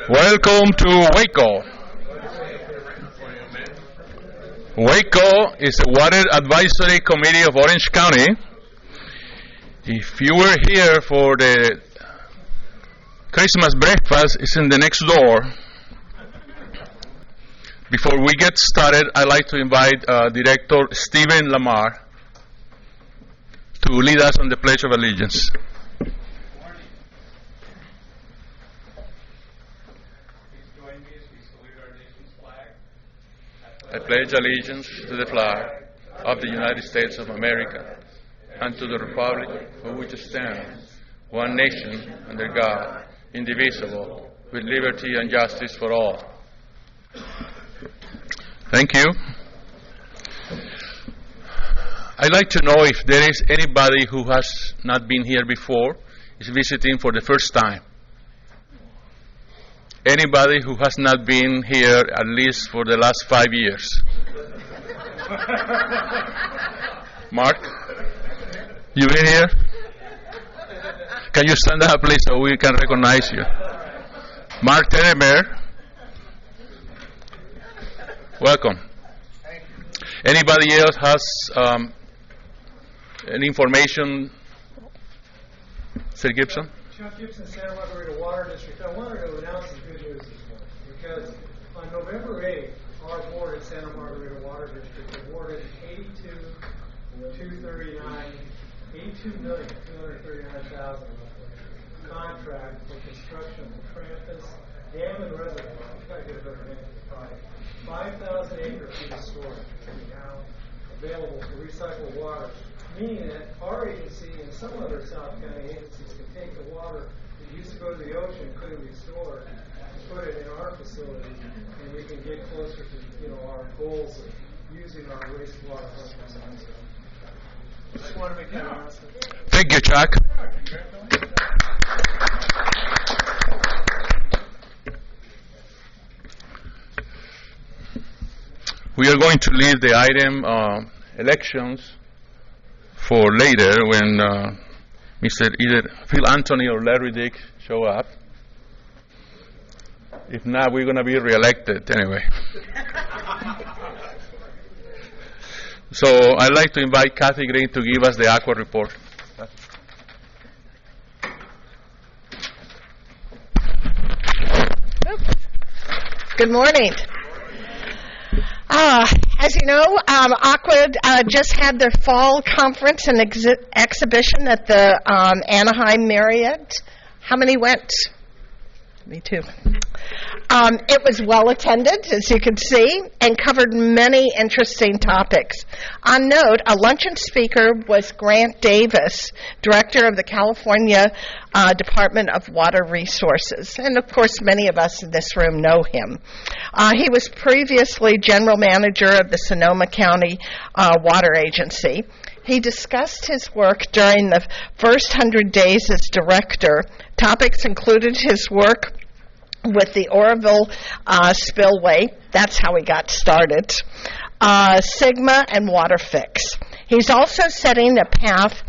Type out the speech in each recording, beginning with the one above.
Welcome to WACO. WACO is the Water Advisory Committee of Orange County. If you were here for the Christmas breakfast, it's in the next door. Before we get started, I'd like to invite Director Stephen Lamar to lead us on the Pledge of Allegiance. I pledge allegiance to the flag of the United States of America and to the republic for which it stands, one nation, under God, indivisible, with liberty and justice for all. Thank you. I'd like to know if there is anybody who has not been here before, is visiting for the first time. Anybody who has not been here at least for the last 5 years? Mark, you been here? Can you stand up, please, so we can recognize you? Mark Tenemer, welcome. Anybody else has any information? Sir Gibson? Chuck Gibson, Santa Margarita Water District. I wanted to announce some good news this morning because on November 8th, our board at Santa Margarita Water District awarded $82,239,000 contract for construction of the Krampus Dam and Reservoir. I've got to get a better name for the project. 5,000 acre-feet of storage now available for recycled water, meaning that our agency and some other South County agencies can take the water that used to go to the ocean, couldn't be stored, and put it in our facility, and we can get closer to our goals of using our wastewater programs. Just want to make that announcement. Thank you, Chuck. We are going to leave the item elections for later when Mr. either Phil Anthony or Larry Dick show up. If not, we're going to be reelected anyway. So I'd like to invite Kathy Green to give us the Aqua report. Good morning. As you know, Aqua just had their fall conference and exhibition at the Anaheim Marriott. How many went? Me too. It was well attended, as you can see, and covered many interesting topics. On note, a luncheon speaker was Grant Davis, director of the California Department of Water Resources. And, of course, many of us in this room know him. He was previously general manager of the Sonoma County Water Agency. He discussed his work during the first 100 days as director. Topics included his work with the Oroville spillway. That's how he got started. Sigma and Water Fix. He's also setting a path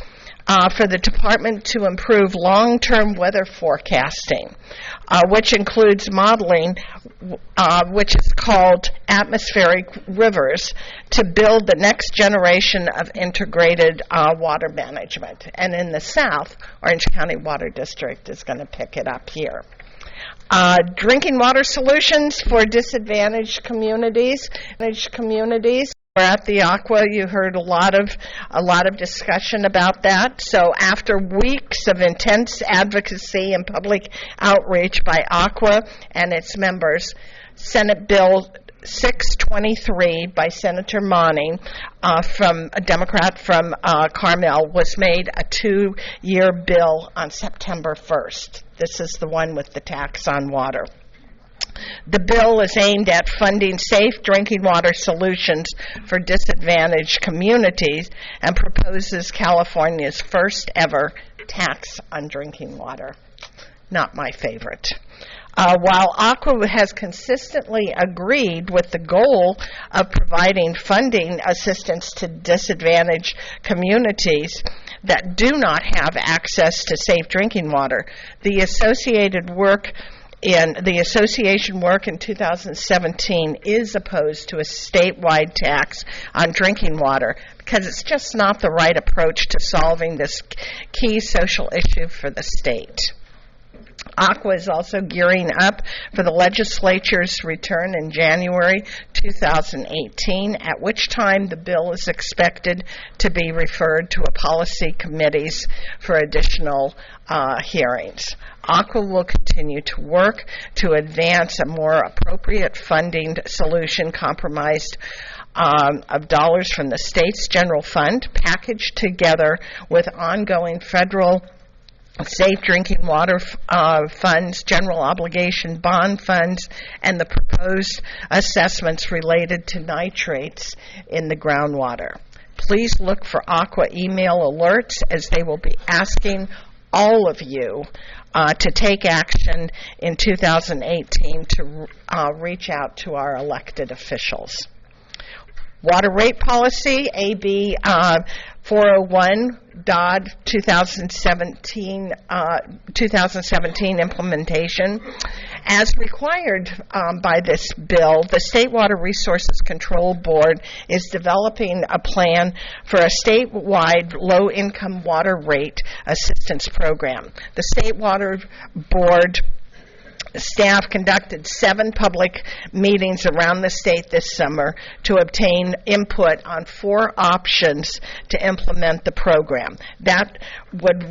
for the department to improve long-term weather forecasting, which includes modeling, which is called atmospheric rivers, to build the next generation of integrated water management. And in the South, Orange County Water District is going to pick it up here. Drinking water solutions for disadvantaged communities. We're at the Aqua. You heard a lot of discussion about that. So after weeks of intense advocacy and public outreach by Aqua and its members, Senate Bill 623 by Senator Monning, from a Democrat from Carmel, was made a 2-year bill on September 1st. This is the one with the tax on water. The bill is aimed at funding safe drinking water solutions for disadvantaged communities and proposes California's first ever tax on drinking water. Not my favorite. While Aqua has consistently agreed with the goal of providing funding assistance to disadvantaged communities that do not have access to safe drinking water, the association work in 2017 is opposed to a statewide tax on drinking water because it's just not the right approach to solving this key social issue for the state. Aqua is also gearing up for the legislature's return in January 2018, at which time the bill is expected to be referred to a policy committees for additional hearings. Aqua will continue to work to advance a more appropriate funding solution comprised of dollars from the state's general fund, packaged together with ongoing federal safe drinking water funds, general obligation bond funds, and the proposed assessments related to nitrates in the groundwater. Please look for Aqua email alerts as they will be asking all of you to take action in 2018 to reach out to our elected officials. Water rate policy, AB 401 DOD 2017 implementation. As required by this bill, the State Water Resources Control Board is developing a plan for a statewide low-income water rate assistance program. The State Water Board staff conducted 7 public meetings around the state this summer to obtain input on 4 options to implement the program. That would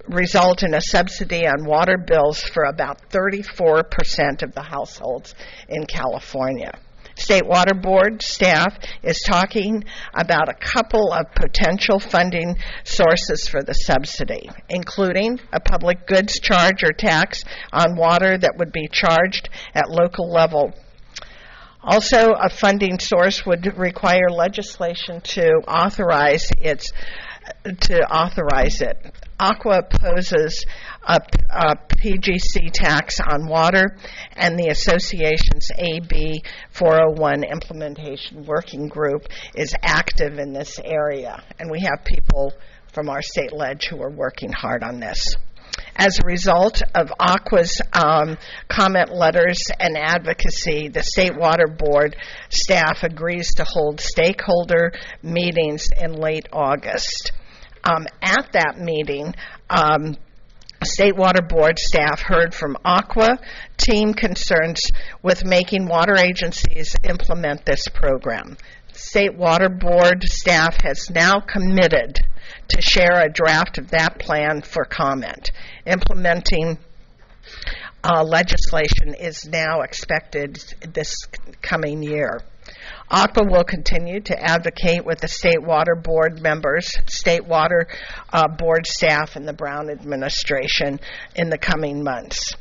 result in a subsidy on water bills for about 34% of the households in California. State Water Board staff is talking about a couple of potential funding sources for the subsidy, including a public goods charge or tax on water that would be charged at local level. Also, a funding source would require legislation to authorize it. Aqua opposes a PGC tax on water, and the association's AB 401 implementation working group is active in this area, and we have people from our state ledge who are working hard on this. As a result of Aqua's comment letters and advocacy, the State Water Board staff agrees to hold stakeholder meetings in late August. At that meeting, State Water Board staff heard from Aqua team concerns with making water agencies implement this program. State Water Board staff has now committed to share a draft of that plan for comment. Implementing legislation is now expected this coming year. Aqua will continue to advocate with the State Water Board members, State Water Board staff, and the Brown administration in the coming months.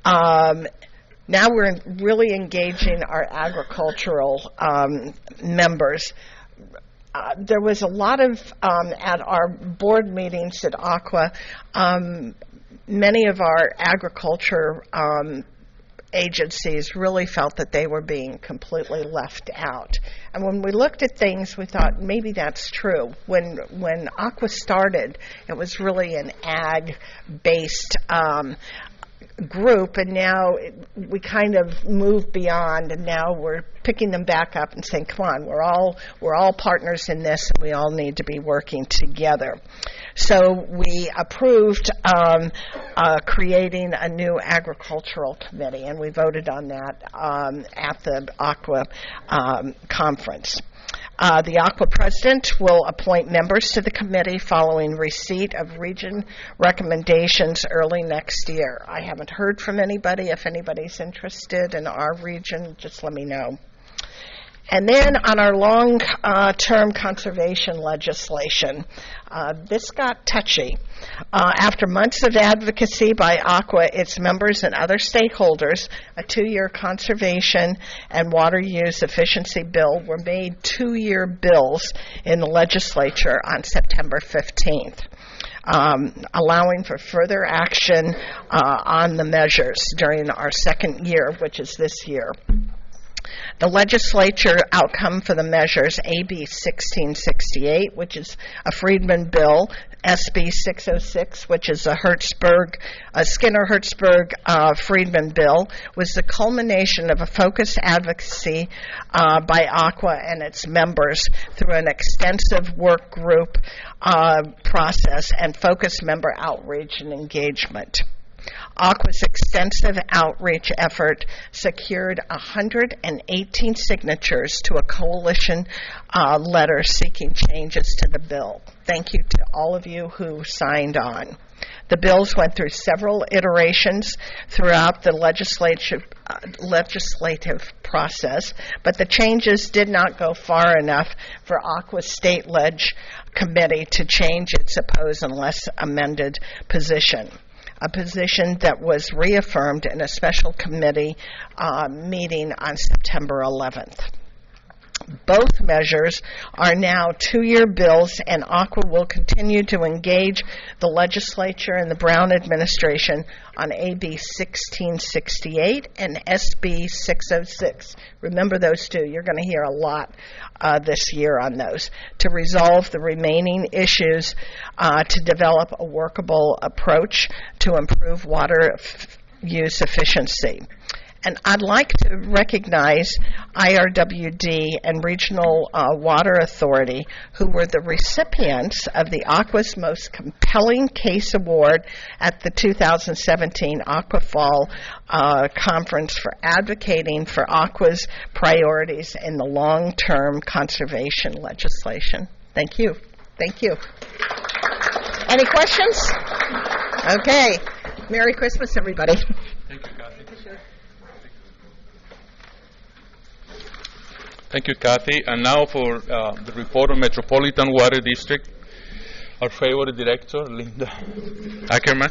Now we're really engaging our agricultural members. There was a lot of, at our board meetings at Aqua, many of our agriculture agencies really felt that they were being completely left out. And when we looked at things, we thought maybe that's true. When Aqua started, it was really an ag-based group, and now we kind of moved beyond, and now we're picking them back up and saying, come on, we're all partners in this, and we all need to be working together. So we approved creating a new agricultural committee, and we voted on that at the Aqua conference. The Aqua president will appoint members to the committee following receipt of region recommendations early next year. I haven't heard from anybody. If anybody's interested in our region, just let me know. And then on our long-term conservation legislation, this got touchy. After months of advocacy by Aqua, its members, and other stakeholders, a 2-year conservation and water use efficiency bill were made 2-year bills in the legislature on September 15th. allowing for further action on the measures during our second year, which is this year. The legislature outcome for the measures, AB 1668, which is a Friedman bill, SB 606, which is a Skinner-Hertzberg Friedman bill, was the culmination of a focused advocacy by WACO and its members through an extensive work group process and focused member outreach and engagement. WACO's extensive outreach effort secured 118 signatures to a coalition letter seeking changes to the bill. Thank you to all of you who signed on. The bills went through several iterations throughout the legislative process, but the changes did not go far enough for WACO's state leg committee to change its opposed unless amended position, a position that was reaffirmed in a special committee meeting on September 11th. Both measures are now two-year bills, and WACO will continue to engage the legislature and the Brown administration on AB 1668 and SB 606. Remember those two. You're going to hear a lot this year on those, to resolve the remaining issues, to develop a workable approach to improve water use efficiency. And I'd like to recognize IRWD and Regional Water Authority, who were the recipients of the WACO's Most Compelling Case Award at the 2017 WACO Fall Conference for advocating for WACO's priorities in the long-term conservation legislation. Thank you. Thank you. Any questions? Okay. Merry Christmas, everybody. Thank you, Kathy. Thank you, Kathy. And now for the report on Metropolitan Water District, our favorite director, Linda Ackerman.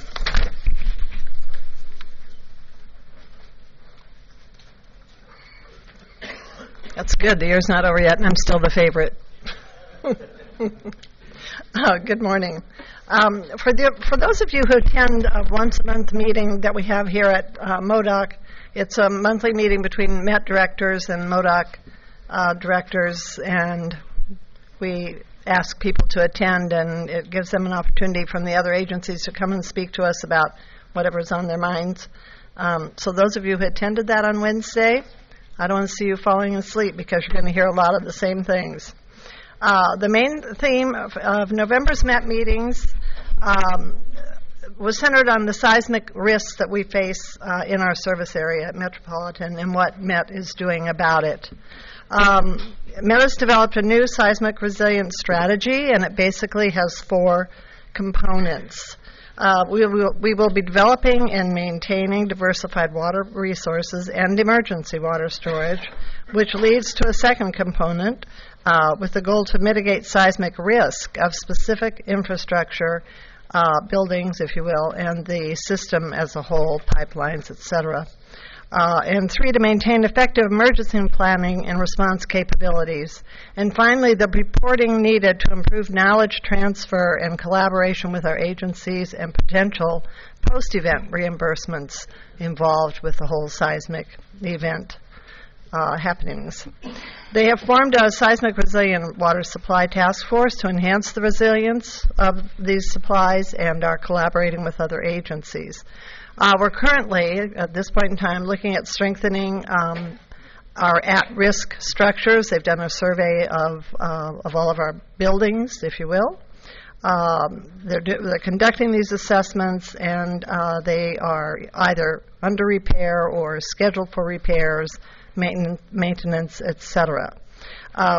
That's good. The year's not over yet, and I'm still the favorite. Good morning. For those of you who attend a once-a-month meeting that we have here at MODOC, it's a monthly meeting between MET directors and MODOC directors, and we ask people to attend, and it gives them an opportunity from the other agencies to come and speak to us about whatever's on their minds. So those of you who attended that on Wednesday, I don't want to see you falling asleep because you're going to hear a lot of the same things. The main theme of November's MET meetings was centered on the seismic risks that we face in our service area at Metropolitan and what MET is doing about it. MET has developed a new seismic resilience strategy, and it basically has 4 components. We will be developing and maintaining diversified water resources and emergency water storage, which leads to a second component with the goal to mitigate seismic risk of specific infrastructure, buildings, if you will, and the system as a whole, pipelines, etc. And 3, to maintain effective emergency planning and response capabilities. And finally, the reporting needed to improve knowledge transfer and collaboration with our agencies and potential post-event reimbursements involved with the whole seismic event happenings. They have formed a seismic resilient water supply task force to enhance the resilience of these supplies and are collaborating with other agencies. We're currently, at this point in time, looking at strengthening our at-risk structures. They've done a survey of all of our buildings, if you will. They're conducting these assessments, and they are either under repair or scheduled for repairs, maintenance, etc.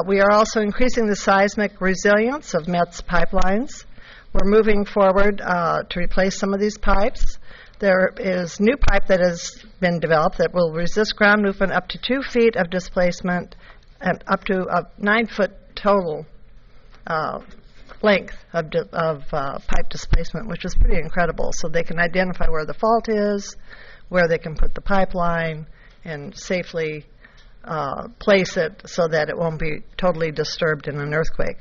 We are also increasing the seismic resilience of MET's pipelines. We're moving forward to replace some of these pipes. There is new pipe that has been developed that will resist ground movement up to 2 feet of displacement and up to a 9-foot total length of pipe displacement, which is pretty incredible. So they can identify where the fault is, where they can put the pipeline, and safely place it so that it won't be totally disturbed in an earthquake.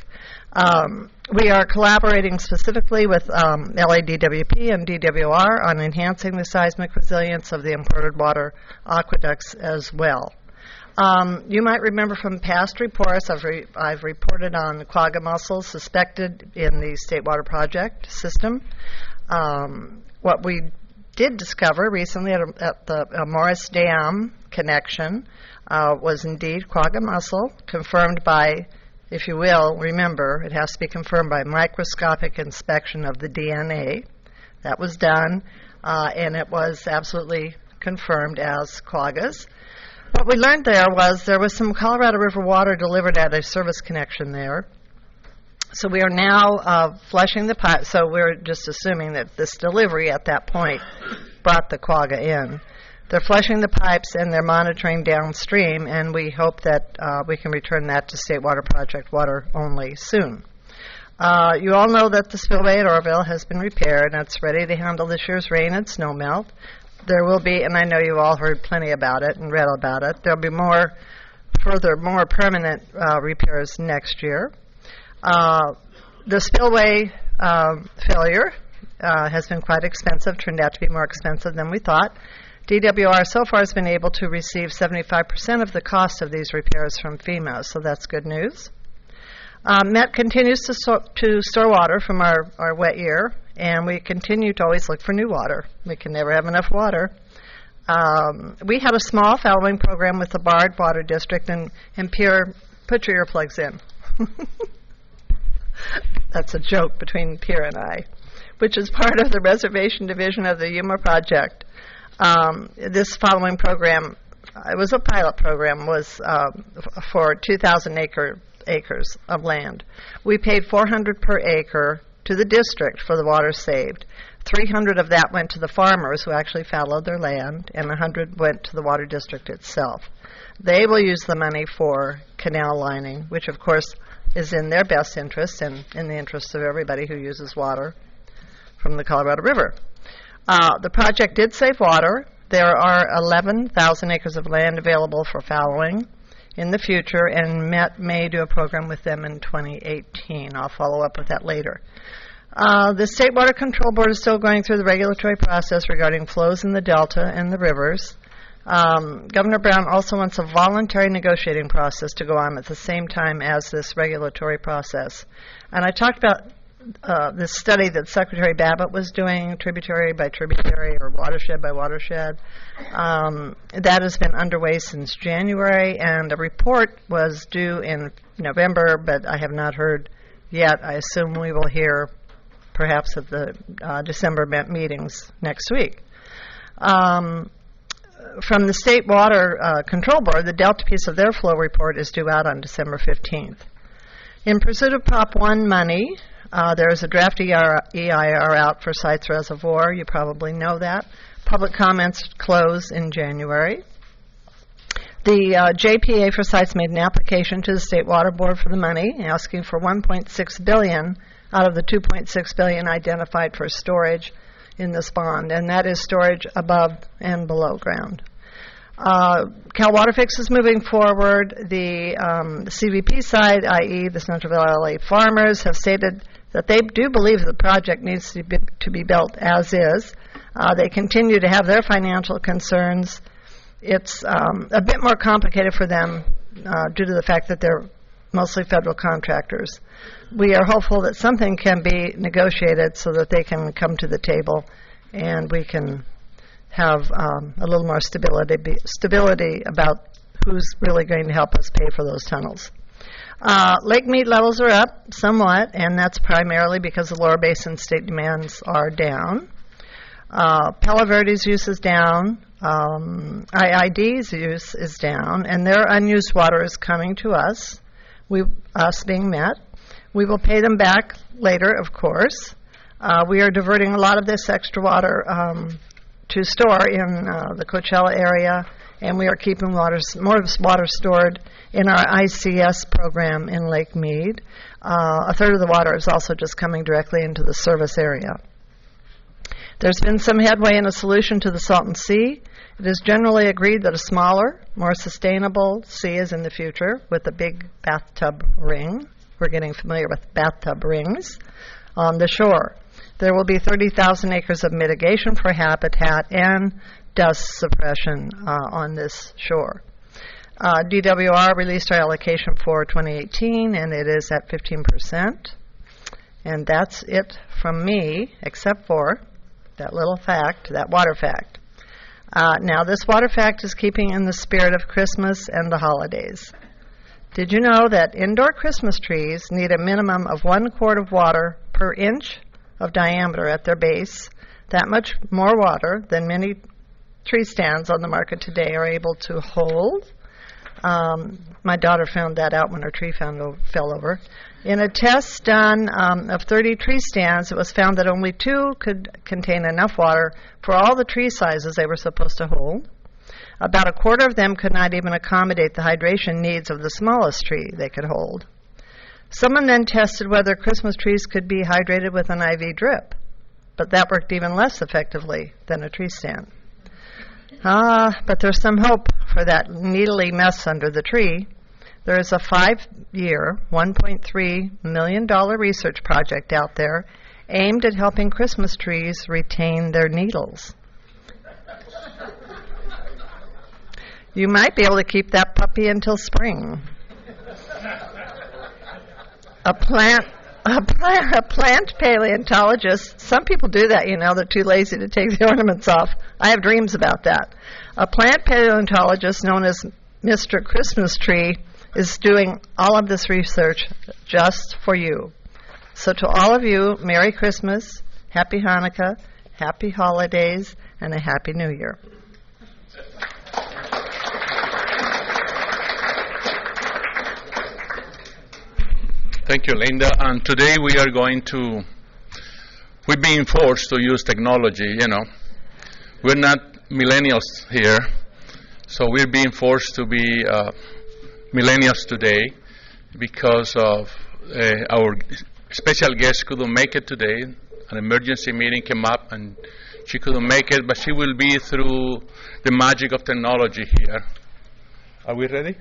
We are collaborating specifically with LADWP and DWR on enhancing the seismic resilience of the imported water aqueducts as well. You might remember from past reports, I've reported on the quagga mussels suspected in the State Water Project system. What we did discover recently at the Morris Dam connection was indeed quagga mussel, confirmed by, if you will, remember, it has to be confirmed by microscopic inspection of the DNA. That was done, and it was absolutely confirmed as quaggas. What we learned there was some Colorado River water delivered at a service connection there. So we are now flushing the pipe. So we're just assuming that this delivery at that point brought the quagga in. They're flushing the pipes and they're monitoring downstream, and we hope that we can return that to State Water Project water only soon. You all know that the spillway at Orville has been repaired and it's ready to handle this year's rain and snow melt. There will be, and I know you all heard plenty about it and read about it, there'll be more permanent repairs next year. The spillway failure has been quite expensive, turned out to be more expensive than we thought. DWR so far has been able to receive 75% of the cost of these repairs from FEMA, so that's good news. Met continues to store water from our wet year, and we continue to always look for new water. We can never have enough water. We had a small fallowing program with the Bard Water District, and Pierre, put your earplugs in. That's a joke between Pierre and I, which is part of the Reservation Division of the Yuma Project. This following program, it was a pilot program, was for 2,000 acres of land. We paid $400 per acre to the district for the water saved. 300 of that went to the farmers who actually fallowed their land, and 100 went to the water district itself. They will use the money for canal lining, which of course is in their best interest and in the interest of everybody who uses water from the Colorado River. The project did save water. There are 11,000 acres of land available for fallowing in the future, and Met may do a program with them in 2018. I'll follow up with that later. The State Water Control Board is still going through the regulatory process regarding flows in the Delta and the rivers. Governor Brown also wants a voluntary negotiating process to go on at the same time as this regulatory process. And I talked about this study that Secretary Babbitt was doing, tributary by tributary or watershed by watershed. That has been underway since January, and a report was due in November, but I have not heard yet. I assume we will hear perhaps at the December meetings next week. From the State Water Control Board, the Delta piece of their flow report is due out on December 15th. In pursuit of Prop 1 money, there is a draft EIR out for Sites Reservoir. You probably know that. Public comments close in January. The JPA for Sites made an application to the State Water Board for the money, asking for $1.6 billion out of the $2.6 billion identified for storage in this bond, and that is storage above and below ground. Cal Water Fix is moving forward. The CVP side, i.e. the Central Valley farmers, have stated that they do believe that the project needs to be built as is. They continue to have their financial concerns. It's a bit more complicated for them due to the fact that they're mostly federal contractors. We are hopeful that something can be negotiated so that they can come to the table and we can have a little more stability about who's really going to help us pay for those tunnels. Lake mead levels are up somewhat, and that's primarily because the lower basin state demands are down. Palo Verde's use is down. IID's use is down, and their unused water is coming to us, us being Met. We will pay them back later, of course. We are diverting a lot of this extra water to store in the Coachella area, and we are keeping more water stored in our ICS program in Lake Mead. A third of the water is also just coming directly into the service area. There's been some headway in a solution to the Salton Sea. It is generally agreed that a smaller, more sustainable sea is in the future with a big bathtub ring. we're getting familiar with bathtub rings, on the shore. There will be 30,000 acres of mitigation for habitat and dust suppression on this shore. DWR released our allocation for 2018, and it is at 15%. And that's it from me, except for that little fact, that water fact. Now, this water fact is keeping in the spirit of Christmas and the holidays. Did you know that indoor Christmas trees need a minimum of 1 quart of water per inch of diameter at their base? That much more water than many tree stands on the market today are able to hold. My daughter found that out when her tree fell over. In a test done of 30 tree stands, it was found that only 2 could contain enough water for all the tree sizes they were supposed to hold. About a quarter of them could not even accommodate the hydration needs of the smallest tree they could hold. Someone then tested whether Christmas trees could be hydrated with an IV drip, but that worked even less effectively than a tree stand. But there's some hope for that needly mess under the tree. There is a 5-year, $1.3 million research project out there aimed at helping Christmas trees retain their needles. You might be able to keep that puppy until spring. A plant paleontologist, some people do that, they're too lazy to take the ornaments off. I have dreams about that. A plant paleontologist known as Mr. Christmas Tree is doing all of this research just for you. So to all of you, Merry Christmas, Happy Hanukkah, Happy Holidays, and a Happy New Year. Thank you, Linda. And today we've been forced to use technology, We're not millennials here, so we're being forced to be millennials today because of our special guest couldn't make it today. An emergency meeting came up and she couldn't make it, but she will be through the magic of technology here. Are we ready?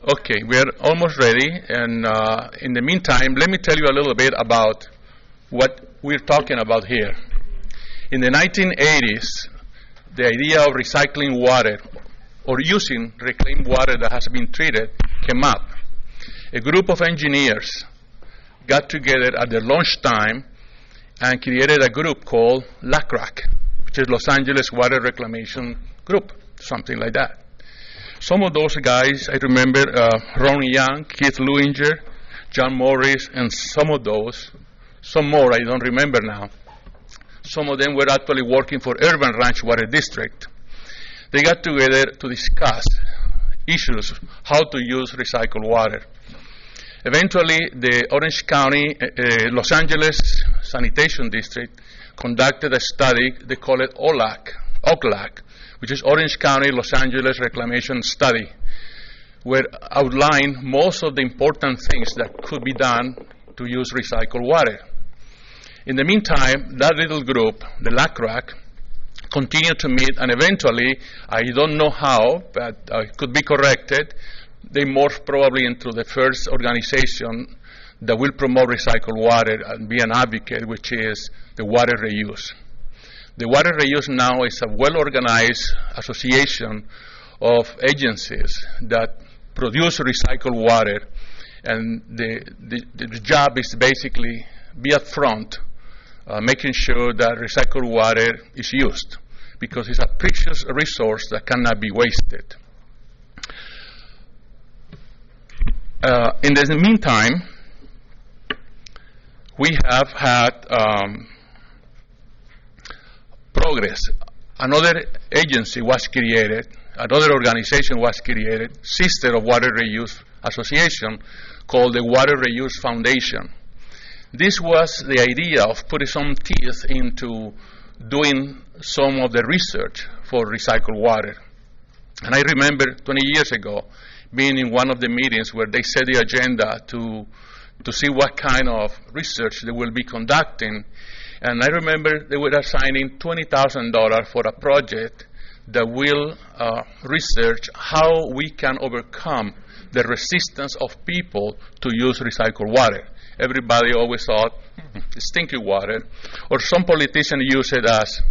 Okay, we're almost ready, and in the meantime, let me tell you a little bit about what we're talking about here. In the 1980s, the idea of recycling water or using reclaimed water that has been treated came up. A group of engineers got together at their lunchtime and created a group called LACRAC, which is Los Angeles Water Reclamation Group, something like that. Some of those guys, I remember Ron Young, Keith Lewinger, John Morris, and some more I don't remember now. Some of them were actually working for Urban Ranch Water District. They got together to discuss issues, how to use recycled water. Eventually, the Orange County, Los Angeles Sanitation District conducted a study, they call it OCLAC, which is Orange County Los Angeles Reclamation Study, where outlined most of the important things that could be done to use recycled water. In the meantime, that little group, the LACRAC, continued to meet, and eventually, I don't know how, but I could be corrected, they morphed probably into the first organization that will promote recycled water and be an advocate, which is the WateReuse. The WateReuse now is a well-organized association of agencies that produce recycled water, and the job is basically be up front, making sure that recycled water is used, because it's a precious resource that cannot be wasted. In the meantime, we have had progress. Another agency was created, another organization was created, sister of WateReuse Association, called the WateReuse Foundation. This was the idea of putting some teeth into doing some of the research for recycled water. And I remember 20 years ago being in one of the meetings where they set the agenda to see what kind of research they will be conducting. And I remember they were assigning $20,000 for a project that will research how we can overcome the resistance of people to use recycled water. Everybody always thought stinky water, or some politicians use it as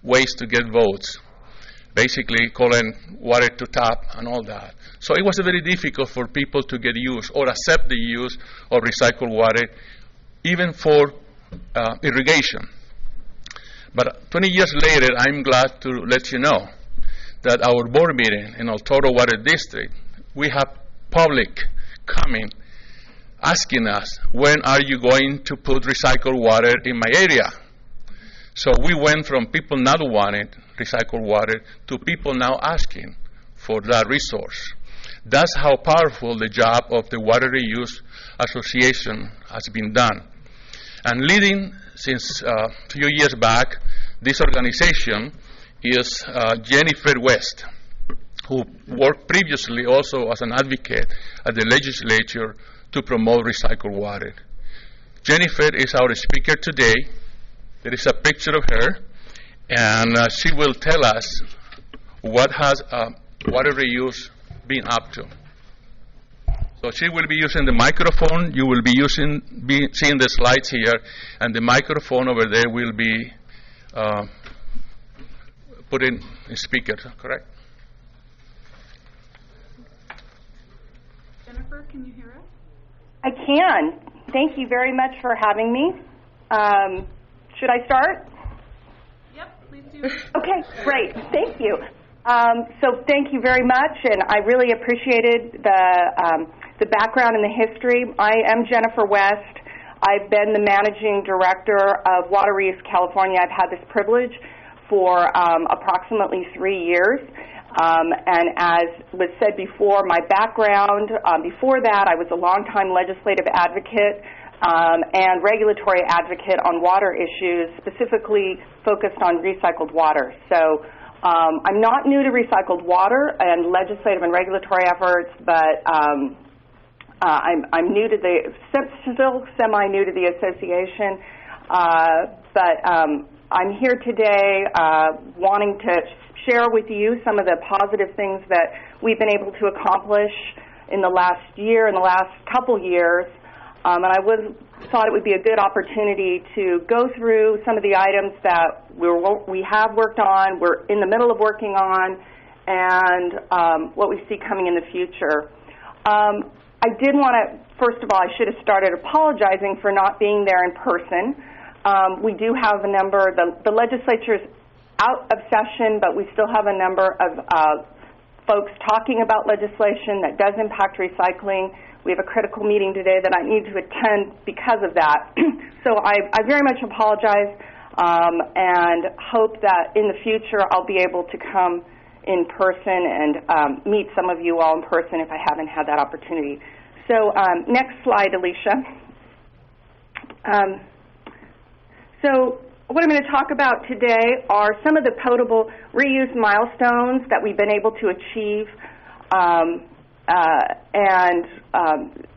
ways to get votes, basically calling water to tap and all that. So it was very difficult for people to get used or accept the use of recycled water, even for irrigation. But 20 years later, I'm glad to let you know that our board meeting in El Toro Water District, we have public coming asking us, when are you going to put recycled water in my area? So we went from people not wanting recycled water to people now asking for that resource. That's how powerful the job of the WateReuse Association has been done. And leading since a few years back, this organization is Jennifer West, who worked previously also as an advocate at the legislature to promote recycled water. Jennifer is our speaker today. There is a picture of her, and she will tell us what has WateReuse been up to. So she will be using the microphone. You will be seeing the slides here, and the microphone over there will be put in speaker, correct? Jennifer, can you hear us? I can. Thank you very much for having me. Should I start? Yep, please do. Okay, great. Thank you. So thank you very much, and I really appreciated the background and the history. I am Jennifer West. I've been the managing director of WateReuse, California. I've had this privilege for approximately 3 years. And as was said before, my background, before that, I was a longtime legislative advocate and regulatory advocate on water issues, specifically focused on recycled water. So I'm not new to recycled water and legislative and regulatory efforts, but I'm new to still semi-new to the association. But I'm here today wanting to share with you some of the positive things that we've been able to accomplish in the last year, in the last couple years. And I thought it would be a good opportunity to go through some of the items that we have worked on, we're in the middle of working on, and what we see coming in the future. I did want to, first of all, I should have started apologizing for not being there in person. We do have a number, the legislature's out of session, but we still have a number of folks talking about legislation that does impact recycling. We have a critical meeting today that I need to attend because of that. So I very much apologize and hope that in the future I'll be able to come in person and meet some of you all in person if I haven't had that opportunity. So next slide, Alicia. So what I'm going to talk about today are some of the potable reuse milestones that we've been able to achieve and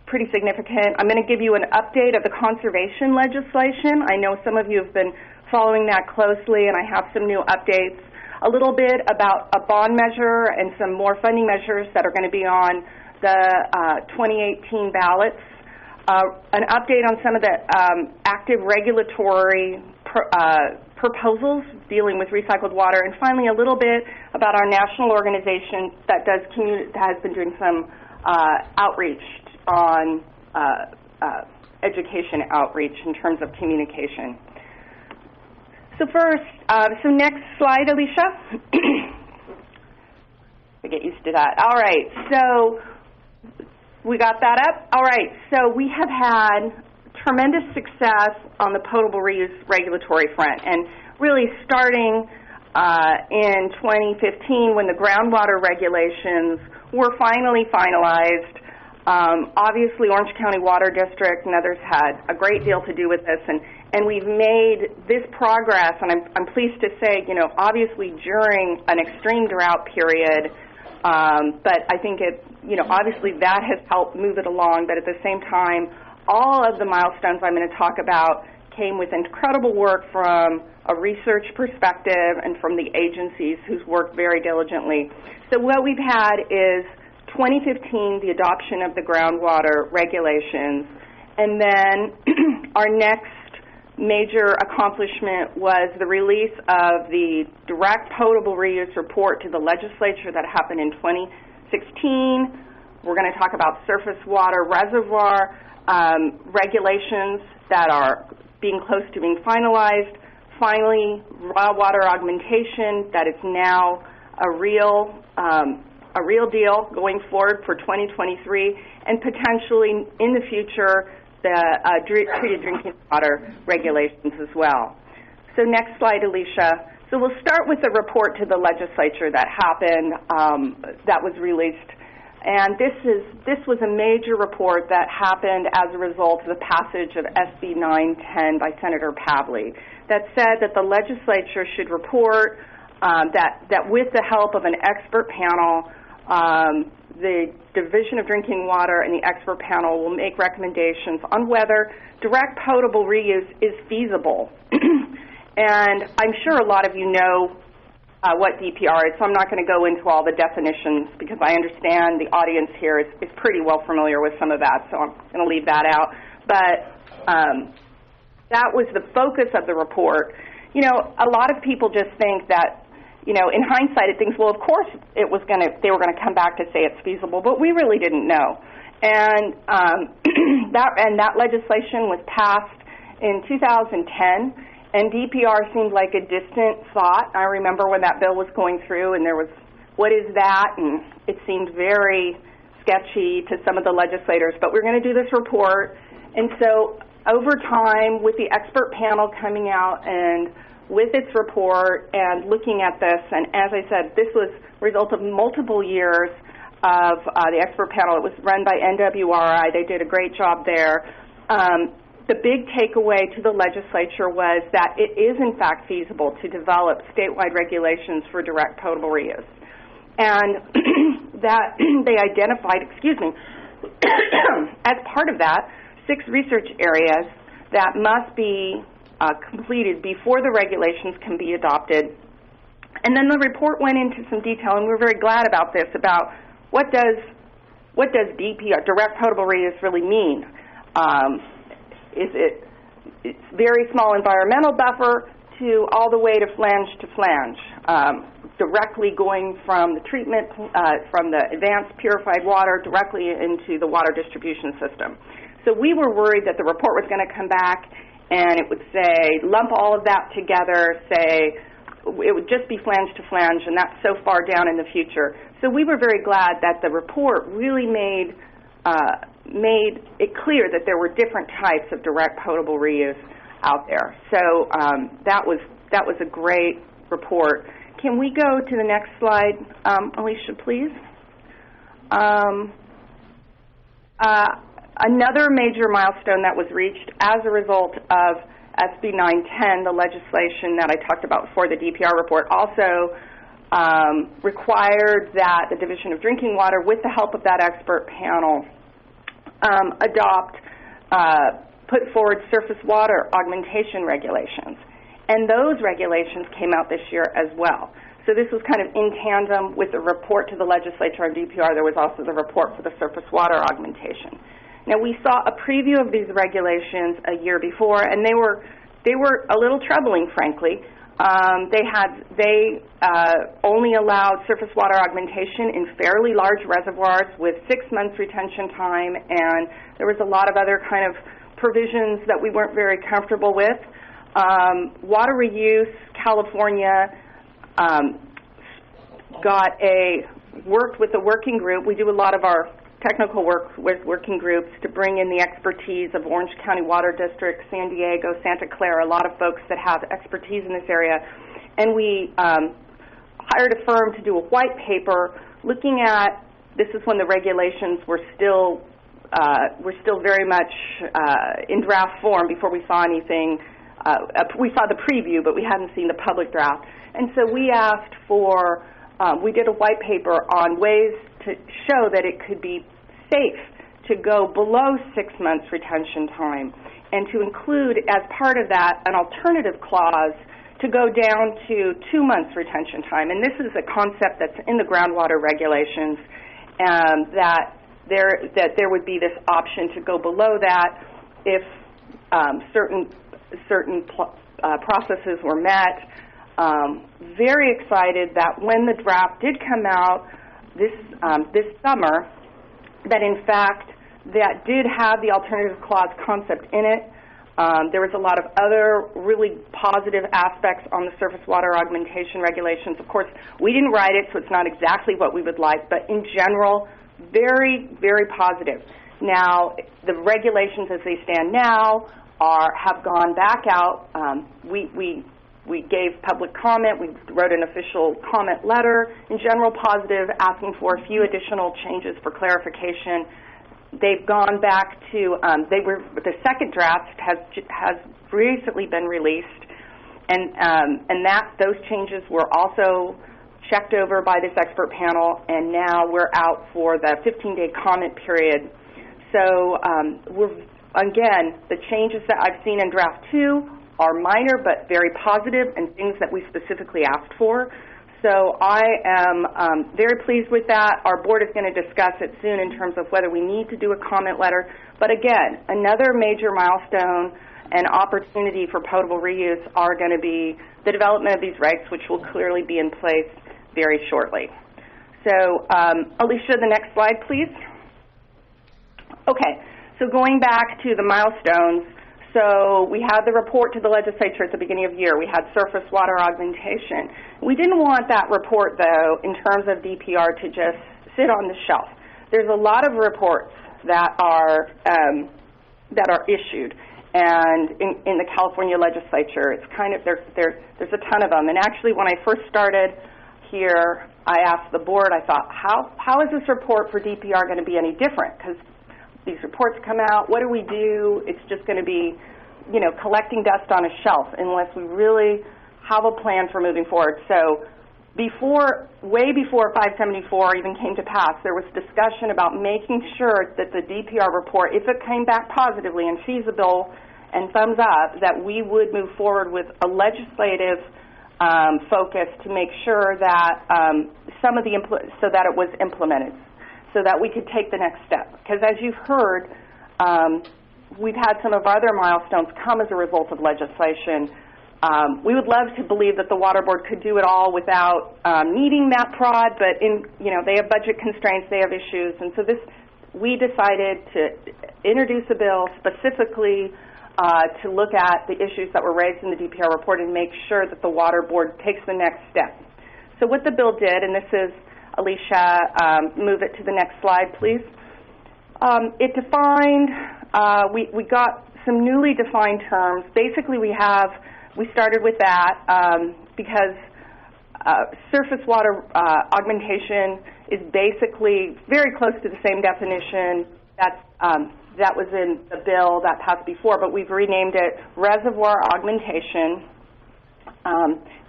pretty significant. I'm going to give you an update of the conservation legislation. I know some of you have been following that closely, and I have some new updates. A little bit about a bond measure and some more funding measures that are going to be on the 2018 ballots. An update on some of the active regulatory proposals dealing with recycled water, and finally a little bit about our national organization that has been doing some outreach on education outreach in terms of communication. So first, so next slide, Alicia. I get used to that. All right, so we got that up? All right, so we have had tremendous success on the potable reuse regulatory front, and really starting in 2015 when the groundwater regulations were finally finalized. Obviously, Orange County Water District and others had a great deal to do with this, and we've made this progress, and I'm pleased to say, you know, obviously during an extreme drought period, but I think obviously that has helped move it along, but at the same time, all of the milestones I'm going to talk about came with incredible work from a research perspective and from the agencies who's worked very diligently. So what we've had is 2015, the adoption of the groundwater regulations, and then our next major accomplishment was the release of the direct potable reuse report to the legislature that happened in 2016. We're going to talk about surface water reservoir regulations that are being close to being finalized. Finally, raw water augmentation, that is now a real deal going forward for 2023, and potentially in the future the treated drinking water regulations as well. So next slide, Alicia. So we'll start with the report to the legislature that happened, that was released. And this was a major report that happened as a result of the passage of SB 910 by Senator Pavley that said that the legislature should report that with the help of an expert panel, the Division of Drinking Water and the expert panel will make recommendations on whether direct potable reuse is feasible. And I'm sure a lot of you know what DPR is, so I'm not going to go into all the definitions because I understand the audience here is pretty well familiar with some of that, so I'm going to leave that out. But that was the focus of the report. You know, a lot of people just think that, you know, in hindsight, it thinks, well, of course they were going to come back to say it's feasible, but we really didn't know. And that legislation was passed in 2010, and DPR seemed like a distant thought. I remember when that bill was going through, and there was, what is that? And it seemed very sketchy to some of the legislators, but we're going to do this report. And so over time, with the expert panel coming out and with its report and looking at this, and as I said, this was a result of multiple years of the expert panel. It was run by NWRI. They did a great job there. The big takeaway to the legislature was that it is, in fact, feasible to develop statewide regulations for direct potable reuse. And that they identified, as part of that, 6 research areas that must be completed before the regulations can be adopted. And then the report went into some detail, and we're very glad about this, about what does DPR, direct potable reuse, really mean? It's very small environmental buffer to all the way to flange, directly going from the treatment, from the advanced purified water directly into the water distribution system. So we were worried that the report was going to come back and it would say, lump all of that together, say, it would just be flange to flange, and that's so far down in the future. So we were very glad that the report really made it clear that there were different types of direct potable reuse out there. So that was a great report. Can we go to the next slide, Alicia, please? Another major milestone that was reached as a result of SB 910, the legislation that I talked about before, the DPR report, also required that the Division of Drinking Water, with the help of that expert panel, put forward surface water augmentation regulations. And those regulations came out this year as well. So this was kind of in tandem with the report to the legislature on DPR. There was also the report for the surface water augmentation. Now, we saw a preview of these regulations a year before, and they were a little troubling, frankly. They only allowed surface water augmentation in fairly large reservoirs with 6 months retention time, and there was a lot of other kind of provisions that we weren't very comfortable with. WateReuse, California, worked with a working group. We do a lot of our technical work with working groups to bring in the expertise of Orange County Water District, San Diego, Santa Clara, a lot of folks that have expertise in this area. And we hired a firm to do a white paper looking at, this is when the regulations were still very much in draft form before we saw anything. We saw the preview, but we hadn't seen the public draft. And so we asked for, we did a white paper on ways to show that it could be safe to go below 6 months retention time and to include, as part of that, an alternative clause to go down to 2 months retention time. And this is a concept that's in the groundwater regulations, that there would be this option to go below that if certain processes were met. Very excited that when the draft did come out this summer, that in fact that did have the alternative clause concept in it. There was a lot of other really positive aspects on the surface water augmentation regulations. Of course, we didn't write it, so it's not exactly what we would like, but in general, very, very positive. Now, the regulations as they stand now have gone back out. We gave public comment. We wrote an official comment letter, in general positive, asking for a few additional changes for clarification. They've gone back to, the second draft has recently been released, and those changes were also checked over by this expert panel, and now we're out for the 15-day comment period. So again, the changes that I've seen in draft 2 are minor but very positive and things that we specifically asked for. So I am very pleased with that. Our board is going to discuss it soon in terms of whether we need to do a comment letter. But again, another major milestone and opportunity for potable reuse are going to be the development of these regs, which will clearly be in place very shortly. So Alicia, the next slide, please. Okay, so going back to the milestones, so we had the report to the legislature at the beginning of the year. We had surface water augmentation. We didn't want that report, though, in terms of DPR to just sit on the shelf. There's a lot of reports that are issued, and in the California legislature, it's kind of there's a ton of them. And actually, when I first started here, I asked the board. I thought, how is this report for DPR going to be any different? Because these reports come out, what do we do? It's just going to be, collecting dust on a shelf unless we really have a plan for moving forward. So way before 574 even came to pass, there was discussion about making sure that the DPR report, if it came back positively and feasible and thumbs up, that we would move forward with a legislative focus to make sure that so that it was implemented, so that we could take the next step. Because as you've heard, we've had some of our other milestones come as a result of legislation. We would love to believe that the Water Board could do it all without needing that prod, but they have budget constraints, they have issues, and so we decided to introduce a bill specifically to look at the issues that were raised in the DPR report and make sure that the Water Board takes the next step. So what the bill did, and this is Alicia, move it to the next slide, please. It defined, we got some newly defined terms. Basically, we started with that because surface water augmentation is basically very close to the same definition that was in the bill that passed before, but we've renamed it reservoir augmentation.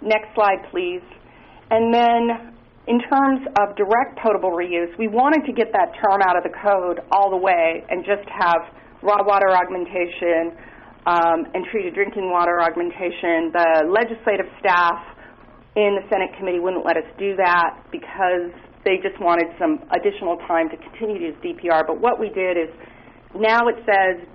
Next slide, please. And then in terms of direct potable reuse, we wanted to get that term out of the code all the way and just have raw water augmentation and treated drinking water augmentation. The legislative staff in the Senate committee wouldn't let us do that because they just wanted some additional time to continue to use DPR. But what we did is now it says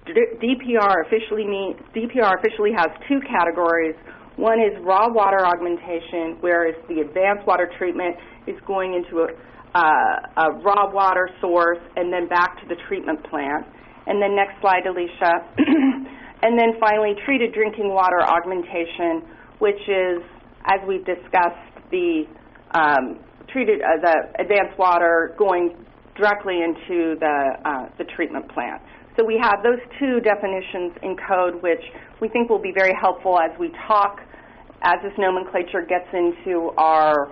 DPR officially has two categories. One is raw water augmentation, whereas the advanced water treatment is going into a raw water source and then back to the treatment plant. And then next slide, Alicia. And then finally, treated drinking water augmentation, which is, as we've discussed, the advanced water going directly into the treatment plant. So we have those two definitions in code, which we think will be very helpful as we talk, as this nomenclature gets into our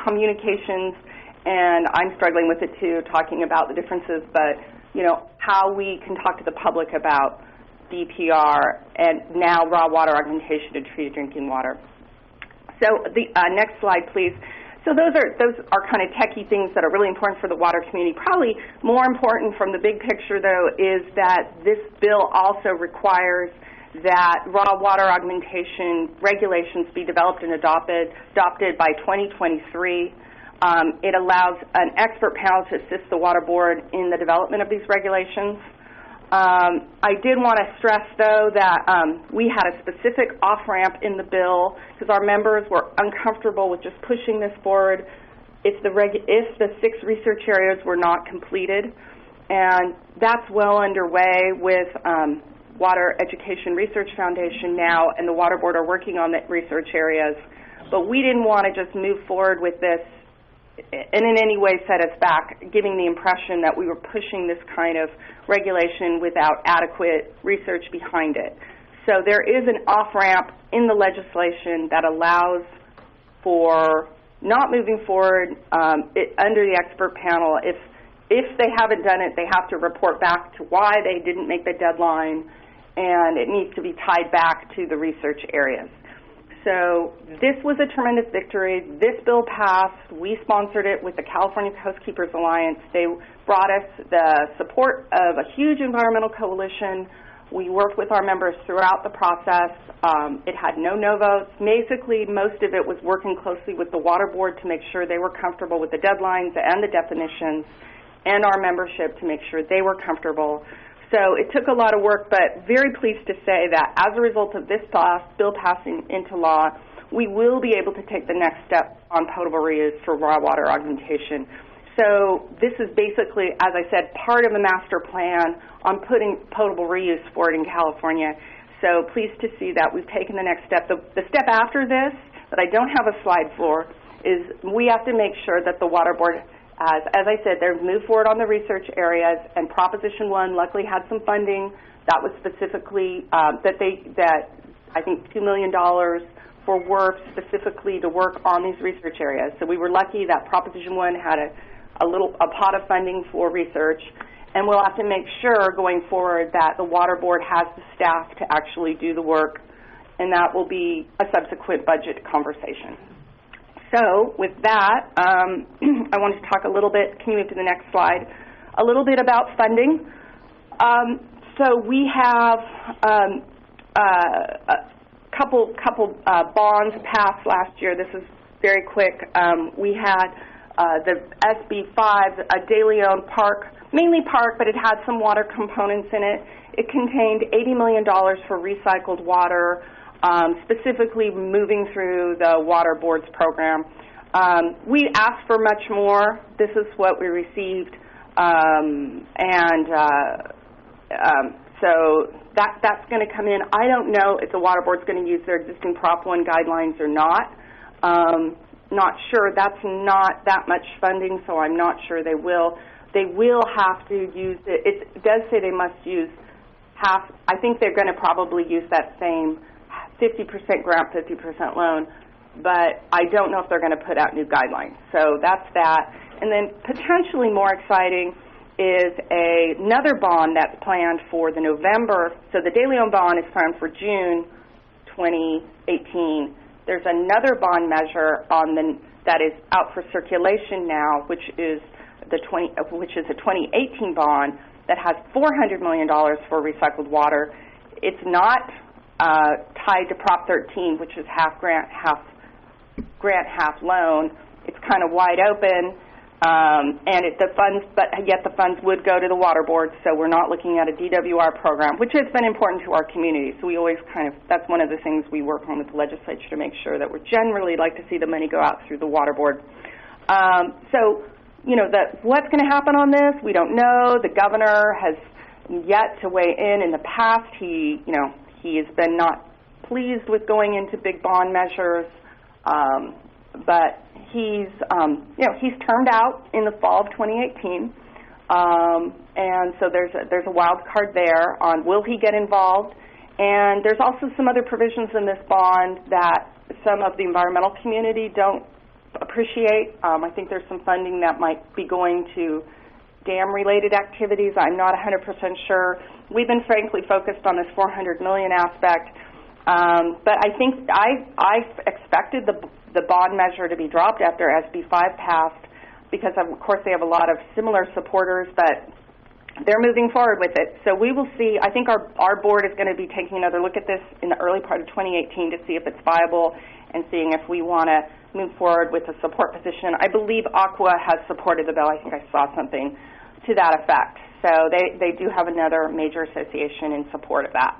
communications. And I'm struggling with it too, talking about the differences, but how we can talk to the public about DPR and now raw water augmentation and treated drinking water. So the next slide, please. So those are kind of techie things that are really important for the water community. Probably more important from the big picture, though, is that this bill also requires that raw water augmentation regulations be developed and adopted by 2023. It allows an expert panel to assist the Water Board in the development of these regulations. I did want to stress, though, that we had a specific off-ramp in the bill because our members were uncomfortable with just pushing this forward if the 6 research areas were not completed. And that's well underway with Water Education Research Foundation now, and the Water Board are working on the research areas. But we didn't want to just move forward with this and in any way set us back, giving the impression that we were pushing this kind of regulation without adequate research behind it. So there is an off-ramp in the legislation that allows for not moving forward under the expert panel. If they haven't done it, they have to report back to why they didn't make the deadline, and it needs to be tied back to the research areas. So this was a tremendous victory. This bill passed. We sponsored it with the California Coastkeepers Alliance. They brought us the support of a huge environmental coalition. We worked with our members throughout the process. It had no votes. Basically, most of it was working closely with the Water Board to make sure they were comfortable with the deadlines and the definitions, and our membership to make sure they were comfortable. So it took a lot of work, but very pleased to say that as a result of this bill passing into law, we will be able to take the next step on potable reuse for raw water augmentation. So this is basically, as I said, part of a master plan on putting potable reuse forward in California. So pleased to see that we've taken the next step. The step after this, that I don't have a slide for, is we have to make sure that the Water Board, as I said, they've moved forward on the research areas, and Proposition 1 luckily had some funding that was specifically that I think $2 million for work specifically to work on these research areas. So we were lucky that Proposition 1 had a pot of funding for research, and we'll have to make sure going forward that the Water Board has the staff to actually do the work, and that will be a subsequent budget conversation. So with that, I wanted to talk a little bit, can you move to the next slide, a little bit about funding. So we have a couple bonds passed last year. This is very quick. We had the SB5, a daily owned park, mainly park, but it had some water components in it. It contained $80 million for recycled water, specifically moving through the Water Board's program. We asked for much more. This is what we received, so that's going to come in. I don't know if the Water Board's going to use their existing Prop 1 guidelines or not. Not sure. That's not that much funding, so I'm not sure they will. They will have to use it. It does say they must use half. I think they're going to probably use that same 50% grant, 50% loan, but I don't know if they're going to put out new guidelines. So that's that. And then potentially more exciting is another bond that's planned for the November. So the daily owned bond is planned for June 2018. There's another bond measure that is out for circulation now, which is a 2018 bond that has $400 million for recycled water. It's not tied to Prop 13, which is half grant, half loan. It's kind of wide open, yet the funds would go to the Water Board. So we're not looking at a DWR program, which has been important to our community. So we always that's one of the things we work on with the legislature to make sure that we're generally like to see the money go out through the Water Board. So what's going to happen on this, we don't know. The governor has yet to weigh in. In the past, he has been not pleased with going into big bond measures, but he's termed out in the fall of 2018, and so there's a wild card there on will he get involved. And there's also some other provisions in this bond that some of the environmental community don't appreciate. I think there's some funding that might be going to dam-related activities. I'm not 100% sure. We've been frankly focused on this $400 million aspect. But I think I expected the bond measure to be dropped after SB 5 passed because, of course, they have a lot of similar supporters, but they're moving forward with it. So we will see. I think our board is going to be taking another look at this in the early part of 2018 to see if it's viable and seeing if we want to move forward with a support position. I believe Aqua has supported the bill. I think I saw something to that effect. So they do have another major association in support of that.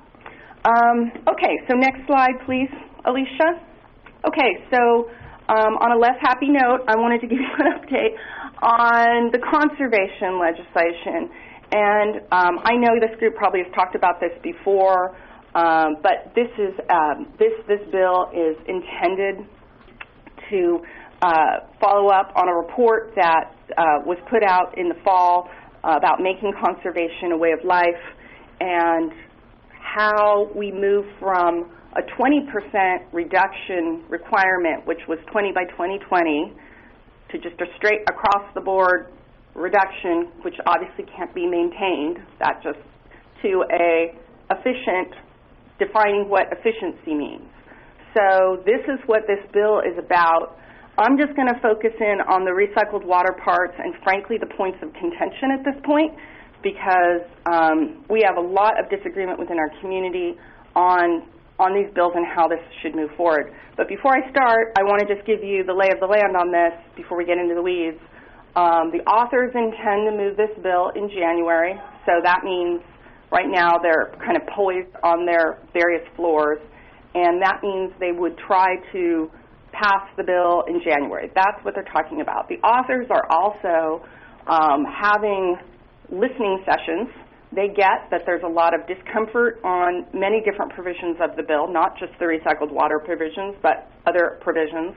Okay, so next slide, please, Alicia. Okay, so on a less happy note, I wanted to give you an update on the conservation legislation. And I know this group probably has talked about this before, but this bill is intended to follow up on a report that was put out in the fall about making conservation a way of life and how we move from a 20% reduction requirement, which was 20 by 2020, to just a straight across-the-board reduction, which obviously can't be maintained, that just to a efficient, defining what efficiency means. So this is what this bill is about. I'm just going to focus in on the recycled water parts and, frankly, the points of contention at this point, because we have a lot of disagreement within our community on these bills and how this should move forward. But before I start, I want to just give you the lay of the land on this before we get into the weeds. The authors intend to move this bill in January, so that means right now they're kind of poised on their various floors, and that means they would try to pass the bill in January. That's what they're talking about. The authors are also having listening sessions. They get that there's a lot of discomfort on many different provisions of the bill, not just the recycled water provisions, but other provisions.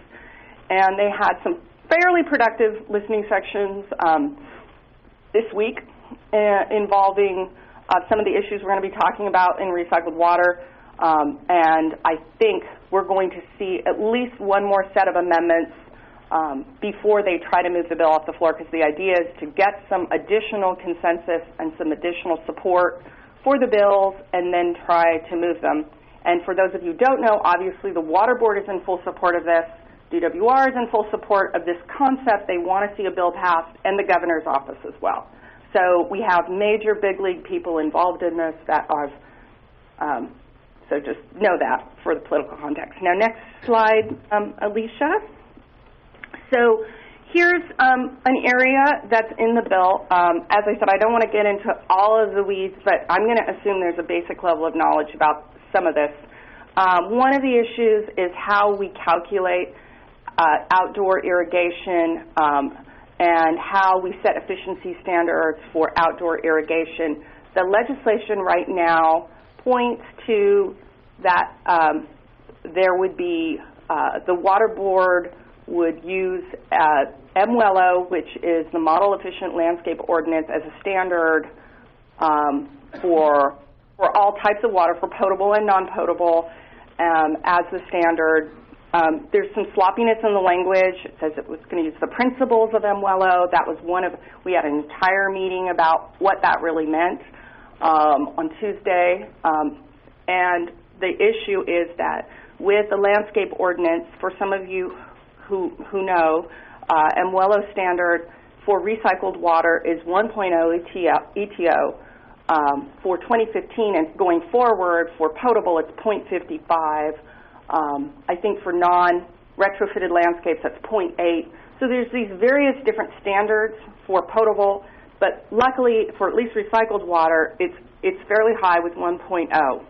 And they had some fairly productive listening sections this week involving some of the issues we're going to be talking about in recycled water. And I think we're going to see at least one more set of amendments before they try to move the bill off the floor, because the idea is to get some additional consensus and some additional support for the bills and then try to move them. And for those of you who don't know, obviously the Water Board is in full support of this. DWR is in full support of this concept. They want to see a bill passed, and the governor's office as well. So we have major big league people involved in this that are, so just know that for the political context. Now, next slide, Alicia. So here's an area that's in the bill. As I said, I don't want to get into all of the weeds, but I'm going to assume there's a basic level of knowledge about some of this. One of the issues is how we calculate outdoor irrigation and how we set efficiency standards for outdoor irrigation. The legislation right now points to that there would be, the Water Board would use MWELO, which is the Model Efficient Landscape Ordinance, as a standard for all types of water, for potable and non-potable, as the standard. There's some sloppiness in the language. It says it was going to use the principles of MWELO. That was we had an entire meeting about what that really meant on Tuesday. And the issue is that with the landscape ordinance, for some of you who know, MWELO standard for recycled water is 1.0 ETO. For 2015 and going forward, for potable, it's 0.55. I think for non-retrofitted landscapes, that's 0.8. So there's these various different standards for potable, but luckily for at least recycled water, it's fairly high with 1.0.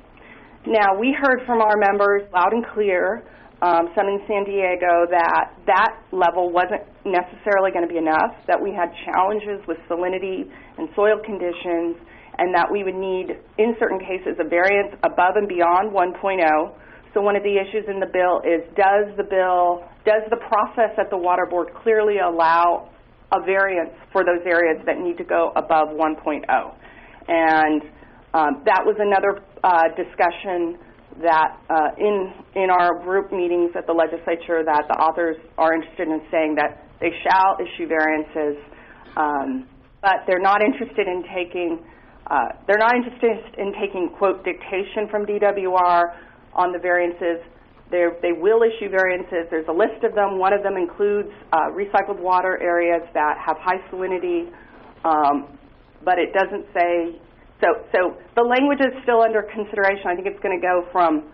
Now, we heard from our members loud and clear, some in San Diego, that level wasn't necessarily going to be enough, that we had challenges with salinity and soil conditions, and that we would need, in certain cases, a variance above and beyond 1.0. So one of the issues in the bill is, does the process at the Water Board clearly allow a variance for those areas that need to go above 1.0? And that was another discussion that in our group meetings at the legislature, that the authors are interested in saying that they shall issue variances, but they're not interested in taking quote, dictation from DWR on the variances. They will issue variances. There's a list of them. One of them includes recycled water areas that have high salinity, but it doesn't say. So the language is still under consideration. I think it's going to go from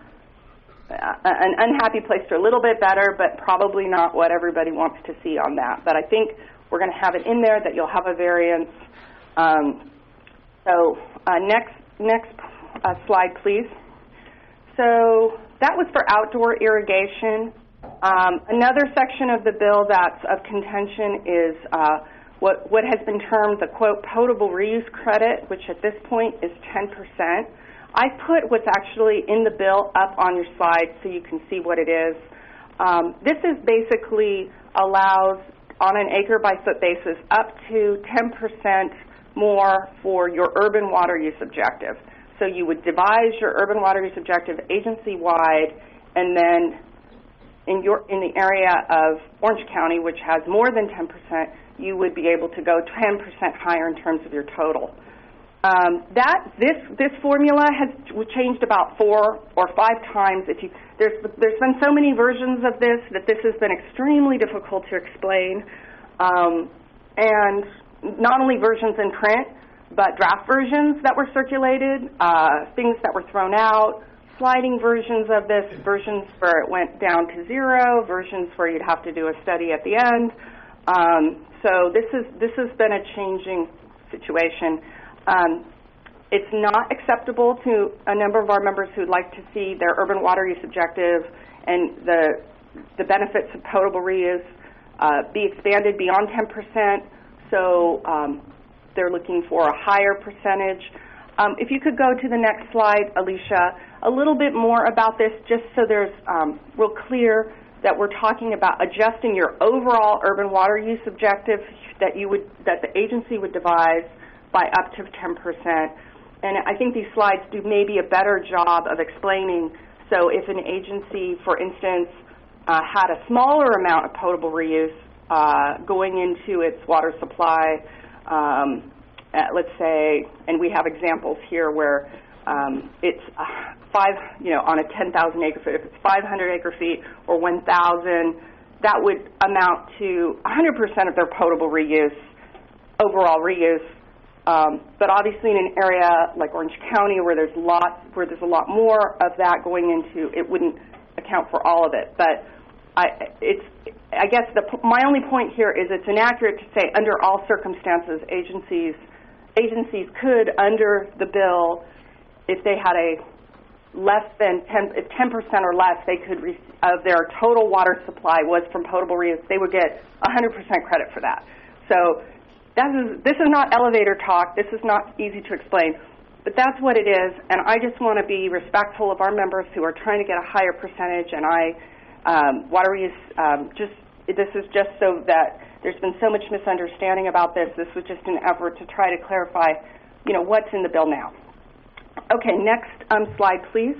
an unhappy place to a little bit better, but probably not what everybody wants to see on that. But I think we're going to have it in there that you'll have a variance. Next slide, please. So that was for outdoor irrigation. Another section of the bill that's of contention is what has been termed the, quote, potable reuse credit, which at this point is 10%. I put what's actually in the bill up on your slide so you can see what it is. This is basically allows, on an acre-by-foot basis, up to 10% more for your urban water use objective. So you would devise your urban water use objective agency-wide, and then in the area of Orange County, which has more than 10%, you would be able to go 10% higher in terms of your total. This formula has changed about 4 or 5 times. There's been so many versions of this that this has been extremely difficult to explain, and not only versions in print, but draft versions that were circulated, things that were thrown out, sliding versions of this, versions where it went down to 0, versions where you'd have to do a study at the end. So this has been a changing situation. It's not acceptable to a number of our members who'd like to see their urban water use objective and the benefits of potable reuse be expanded beyond 10%. So they're looking for a higher percentage. If you could go to the next slide, Alicia, a little bit more about this, just so there's real clear that we're talking about adjusting your overall urban water use objective that the agency would devise by up to 10%. And I think these slides do maybe a better job of explaining. So if an agency, for instance, had a smaller amount of potable reuse going into its water supply, let's say, and we have examples here where it's on a 10,000 acre foot, if it's 500 acre feet or 1,000, that would amount to 100% of their potable reuse, overall reuse. But obviously in an area like Orange County where there's a lot more of that going into, it wouldn't account for all of it. But I guess my only point here is it's inaccurate to say under all circumstances agencies could, under the bill, if they had a less than 10% or less, they could of their total water supply was from potable reuse, they would get 100% credit for that. So this is not elevator talk. This is not easy to explain, but that's what it is. And I just want to be respectful of our members who are trying to get a higher percentage. And WateReuse, this is just so that there's been so much misunderstanding about this. This was just an effort to try to clarify, what's in the bill now. Okay, next slide, please.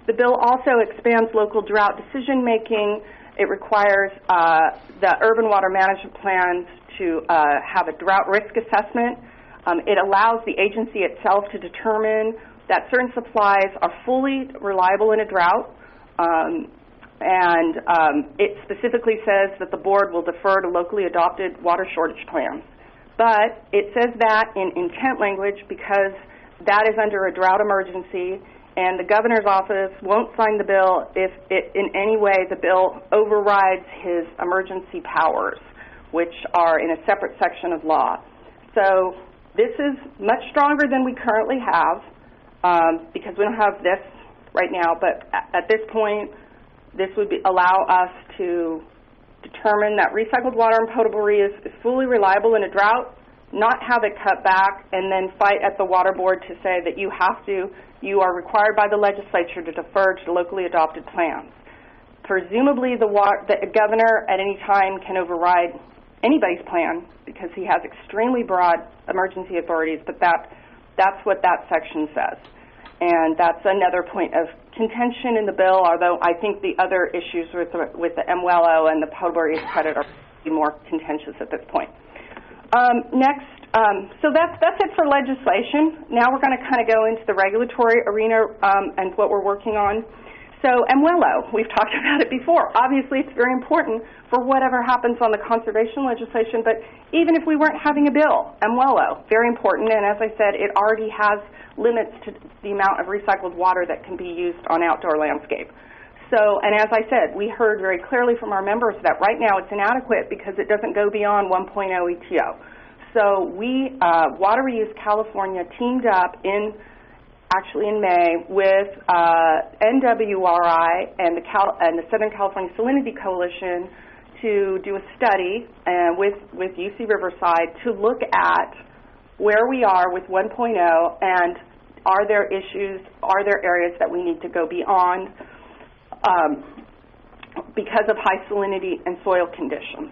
The bill also expands local drought decision making. It requires the urban water management plans to have a drought risk assessment. It allows the agency itself to determine that certain supplies are fully reliable in a drought. And it specifically says that the board will defer to locally adopted water shortage plans. But it says that in intent language because that is under a drought emergency, and the governor's office won't sign the bill if in any way the bill overrides his emergency powers, which are in a separate section of law. So this is much stronger than we currently have because we don't have this right now, but at this point, this would allow us to determine that recycled water and potable reuse is fully reliable in a drought, not have it cut back, and then fight at the water board to say that you are required by the legislature to defer to locally adopted plans. Presumably the governor at any time can override anybody's plan because he has extremely broad emergency authorities, but that's what that section says. And that's another point of contention in the bill, although I think the other issues with the MWLO and the potable reuse credit are more contentious at this point. Next, so that's it for legislation. Now we're going to kind of go into the regulatory arena and what we're working on. So, Amuelo, we've talked about it before. Obviously, it's very important for whatever happens on the conservation legislation, but even if we weren't having a bill, Amuelo, very important, and as I said, it already has limits to the amount of recycled water that can be used on outdoor landscape. So, and as I said, we heard very clearly from our members that right now it's inadequate because it doesn't go beyond 1.0 ETO. So we, WateReuse California, teamed up in May with NWRI and the Southern California Salinity Coalition to do a study with UC Riverside to look at where we are with 1.0 and are there issues, are there areas that we need to go beyond because of high salinity and soil conditions.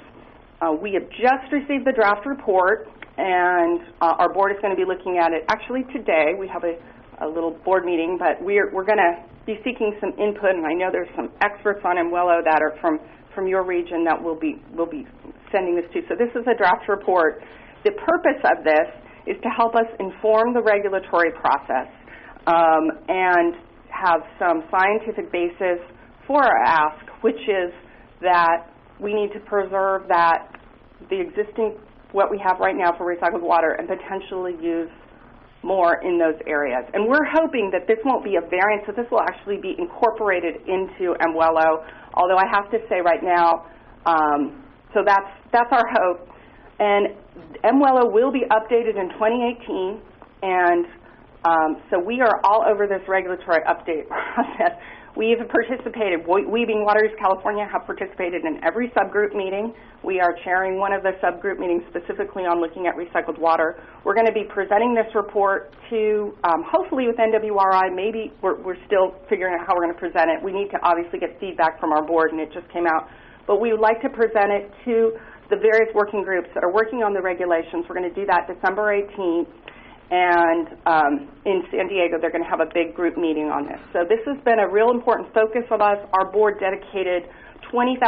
We have just received the draft report, and our board is going to be looking at it. Actually, today we have a little board meeting, but we're going to be seeking some input, and I know there's some experts on Amuelo that are from your region that we'll be sending this to. So this is a draft report. The purpose of this is to help us inform the regulatory process and have some scientific basis for our ask, which is that we need to preserve the existing, what we have right now for recycled water, and potentially use more in those areas. And we're hoping that this won't be a variance, that this will actually be incorporated into Amuelo, although I have to say right now, so that's our hope. And Amuelo will be updated in 2018, and so we are all over this regulatory update process. We have participated, we being WateReuse California, have participated in every subgroup meeting. We are chairing one of the subgroup meetings specifically on looking at recycled water. We're going to be presenting this report to, hopefully with NWRI, maybe we're still figuring out how we're going to present it. We need to obviously get feedback from our board, and it just came out. But we would like to present it to the various working groups that are working on the regulations. We're going to do that December 18th. And in San Diego, they're going to have a big group meeting on this. So this has been a real important focus of us. Our board dedicated $20,000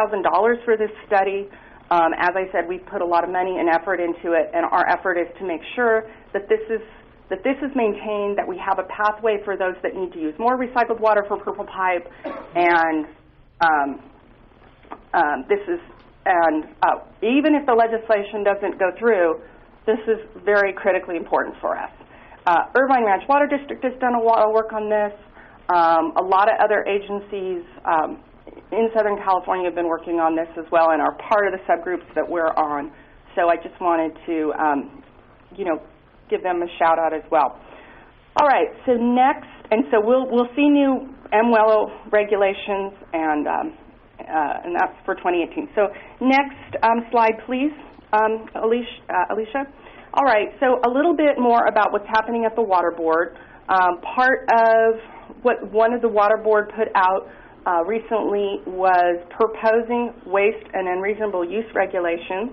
for this study. As I said, we've put a lot of money and effort into it, and our effort is to make sure that this is maintained, that we have a pathway for those that need to use more recycled water for Purple Pipe, and even if the legislation doesn't go through, this is very critically important for us. Irvine Ranch Water District has done a lot of work on this. A lot of other agencies in Southern California have been working on this as well and are part of the subgroups that we're on. So I just wanted to, give them a shout out as well. All right. So next, and so we'll see new Amuelo regulations, and that's for 2018. So next slide, please. Alicia? All right, so a little bit more about what's happening at the Water Board. Part of what one of the Water Board put out recently was proposing waste and unreasonable use regulations.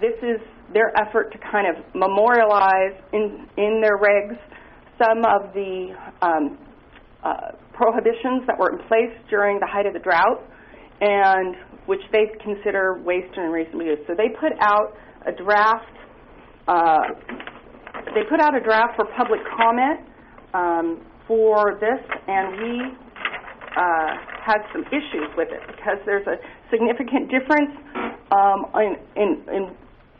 This is their effort to kind of memorialize in their regs some of the prohibitions that were in place during the height of the drought, and which they consider waste and unreasonable use. So they put out a draft. For public comment for this, and we had some issues with it because there's a significant difference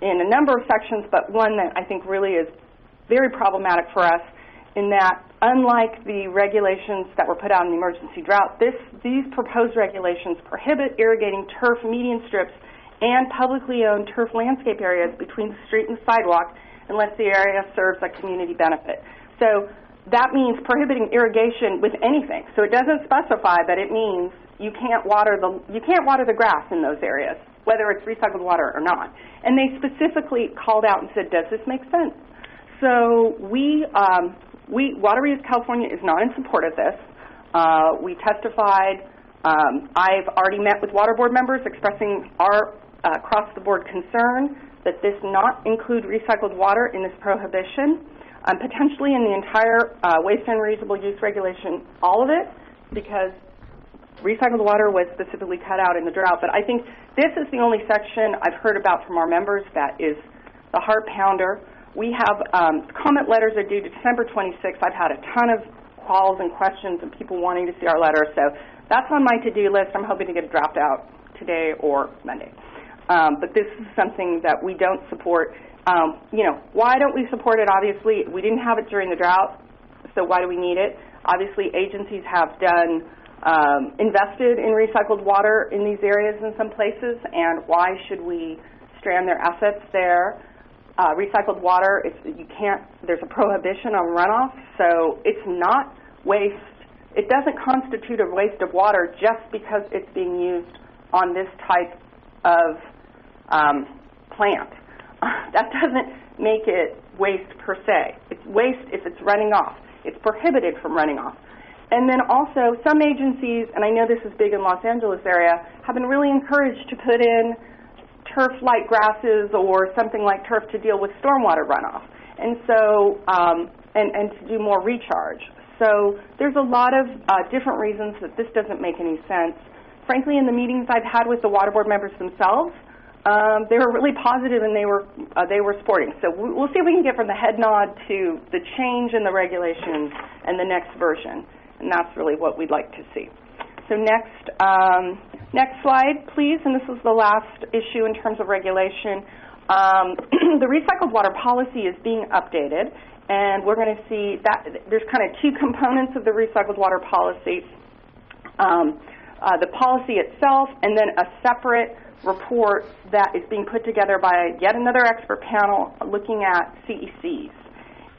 in a number of sections, but one that I think really is very problematic for us, in that, unlike the regulations that were put out in the emergency drought, these proposed regulations prohibit irrigating turf median strips and publicly owned turf landscape areas between the street and the sidewalk unless the area serves a community benefit. So that means prohibiting irrigation with anything. So it doesn't specify, but it means you can't water the grass in those areas, whether it's recycled water or not. And they specifically called out and said, does this make sense? So WateReuse California is not in support of this. We testified. I've already met with Water Board members expressing our across-the-board concern that this not include recycled water in this prohibition, potentially in the entire waste and reusable use regulation, all of it, because recycled water was specifically cut out in the drought. But I think this is the only section I've heard about from our members that is the heart pounder. We have comment letters are due December 26th. I've had a ton of calls and questions and people wanting to see our letter. So that's on my to-do list. I'm hoping to get it dropped out today or Monday. But this is something that we don't support. Why don't we support it? Obviously, we didn't have it during the drought, so why do we need it? Obviously, agencies have invested in recycled water in these areas in some places, and why should we strand their assets there? Recycled water, there's a prohibition on runoff, so it's not waste. It doesn't constitute a waste of water just because it's being used on this type of plant. That doesn't make it waste per se. It's waste if it's running off. It's prohibited from running off. And then also some agencies, and I know this is big in Los Angeles area, have been really encouraged to put in turf-like grasses or something like turf to deal with stormwater runoff, and so and to do more recharge. So there's a lot of different reasons that this doesn't make any sense. Frankly, in the meetings I've had with the water board members themselves, they were really positive and they were supporting. So we'll see if we can get from the head nod to the change in the regulations and the next version, and that's really what we'd like to see. So next slide, please, and this is the last issue in terms of regulation. The recycled water policy is being updated, and we're going to see that there's kind of two components of the recycled water policy. The policy itself, and then a separate report that is being put together by yet another expert panel looking at CECs.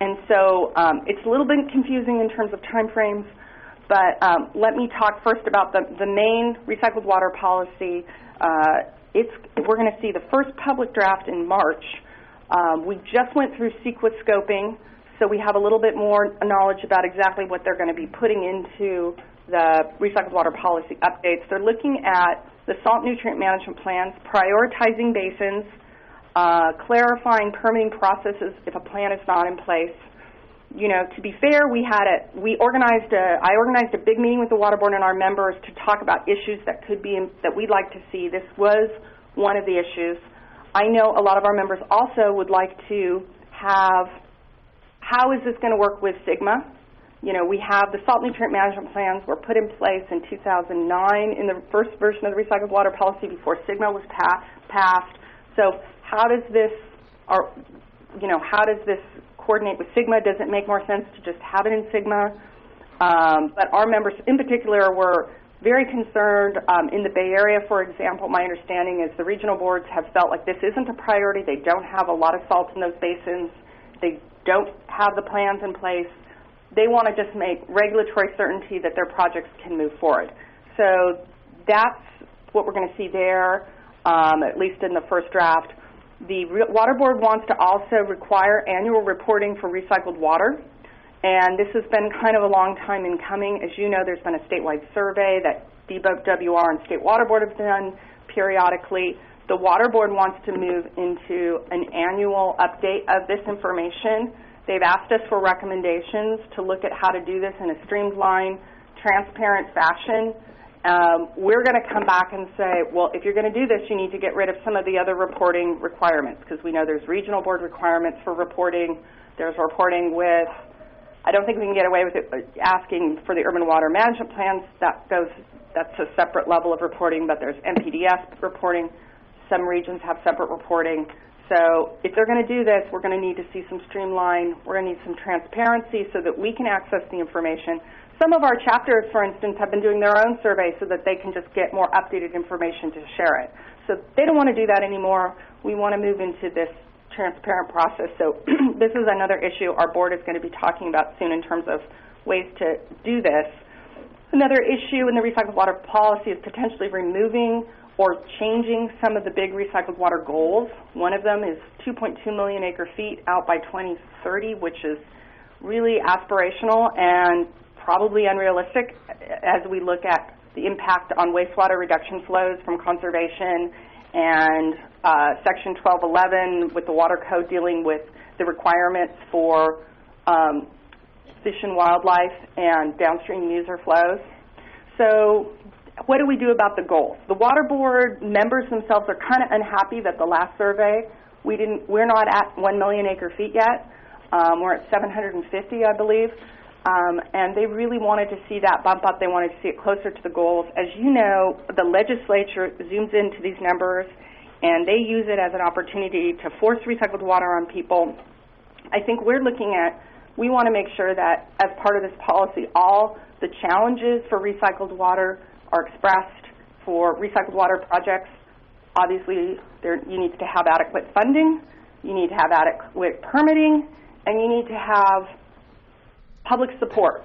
And so it's a little bit confusing in terms of timeframes, but let me talk first about the main recycled water policy. We're going to see the first public draft in March. We just went through CEQA scoping, so we have a little bit more knowledge about exactly what they're going to be putting into the recycled water policy updates. They're looking at the salt nutrient management plans, prioritizing basins, clarifying permitting processes if a plan is not in place. To be fair, I organized a big meeting with the water board and our members to talk about issues that that we'd like to see. This was one of the issues. I know a lot of our members also would like to have, how is this going to work with SGMA? We have the salt nutrient management plans were put in place in 2009 in the first version of the recycled water policy before SGMA was passed. So how does this coordinate with SGMA? Does it make more sense to just have it in SGMA? But our members in particular were very concerned. In the Bay Area, for example, my understanding is the regional boards have felt like this isn't a priority. They don't have a lot of salt in those basins. They don't have the plans in place. They want to just make regulatory certainty that their projects can move forward. So that's what we're going to see there, at least in the first draft. The Water Board wants to also require annual reporting for recycled water, and this has been kind of a long time in coming. As you know, there's been a statewide survey that DWR and State Water Board have done periodically. The Water Board wants to move into an annual update of this information. They've asked us for recommendations to look at how to do this in a streamlined, transparent fashion. We're going to come back and say, well, if you're going to do this, you need to get rid of some of the other reporting requirements, because we know there's regional board requirements for reporting. There's reporting with, I don't think we can get away with it asking for the urban water management plans. That's a separate level of reporting, but there's MPDS reporting. Some regions have separate reporting. So if they're going to do this, we're going to need to see some streamline. We're going to need some transparency so that we can access the information. Some of our chapters, for instance, have been doing their own survey so that they can just get more updated information to share it. So they don't want to do that anymore. We want to move into this transparent process. So this is another issue our board is going to be talking about soon in terms of ways to do this. Another issue in the recycled water policy is potentially removing or changing some of the big recycled water goals. One of them is 2.2 million acre feet out by 2030, which is really aspirational and probably unrealistic as we look at the impact on wastewater reduction flows from conservation and Section 1211 with the Water Code dealing with the requirements for fish and wildlife and downstream user flows. So what do we do about the goals? The Water Board members themselves are kind of unhappy that the last survey, we're not at 1 million acre feet yet. We're at 750, I believe. and they really wanted to see that bump up. They wanted to see it closer to the goals. As you know, the legislature zooms into these numbers, and they use it as an opportunity to force recycled water on people. I think we're looking at, we want to make sure that as part of this policy, all the challenges for recycled water are expressed for recycled water projects. Obviously, you need to have adequate funding, you need to have adequate permitting, and you need to have public support,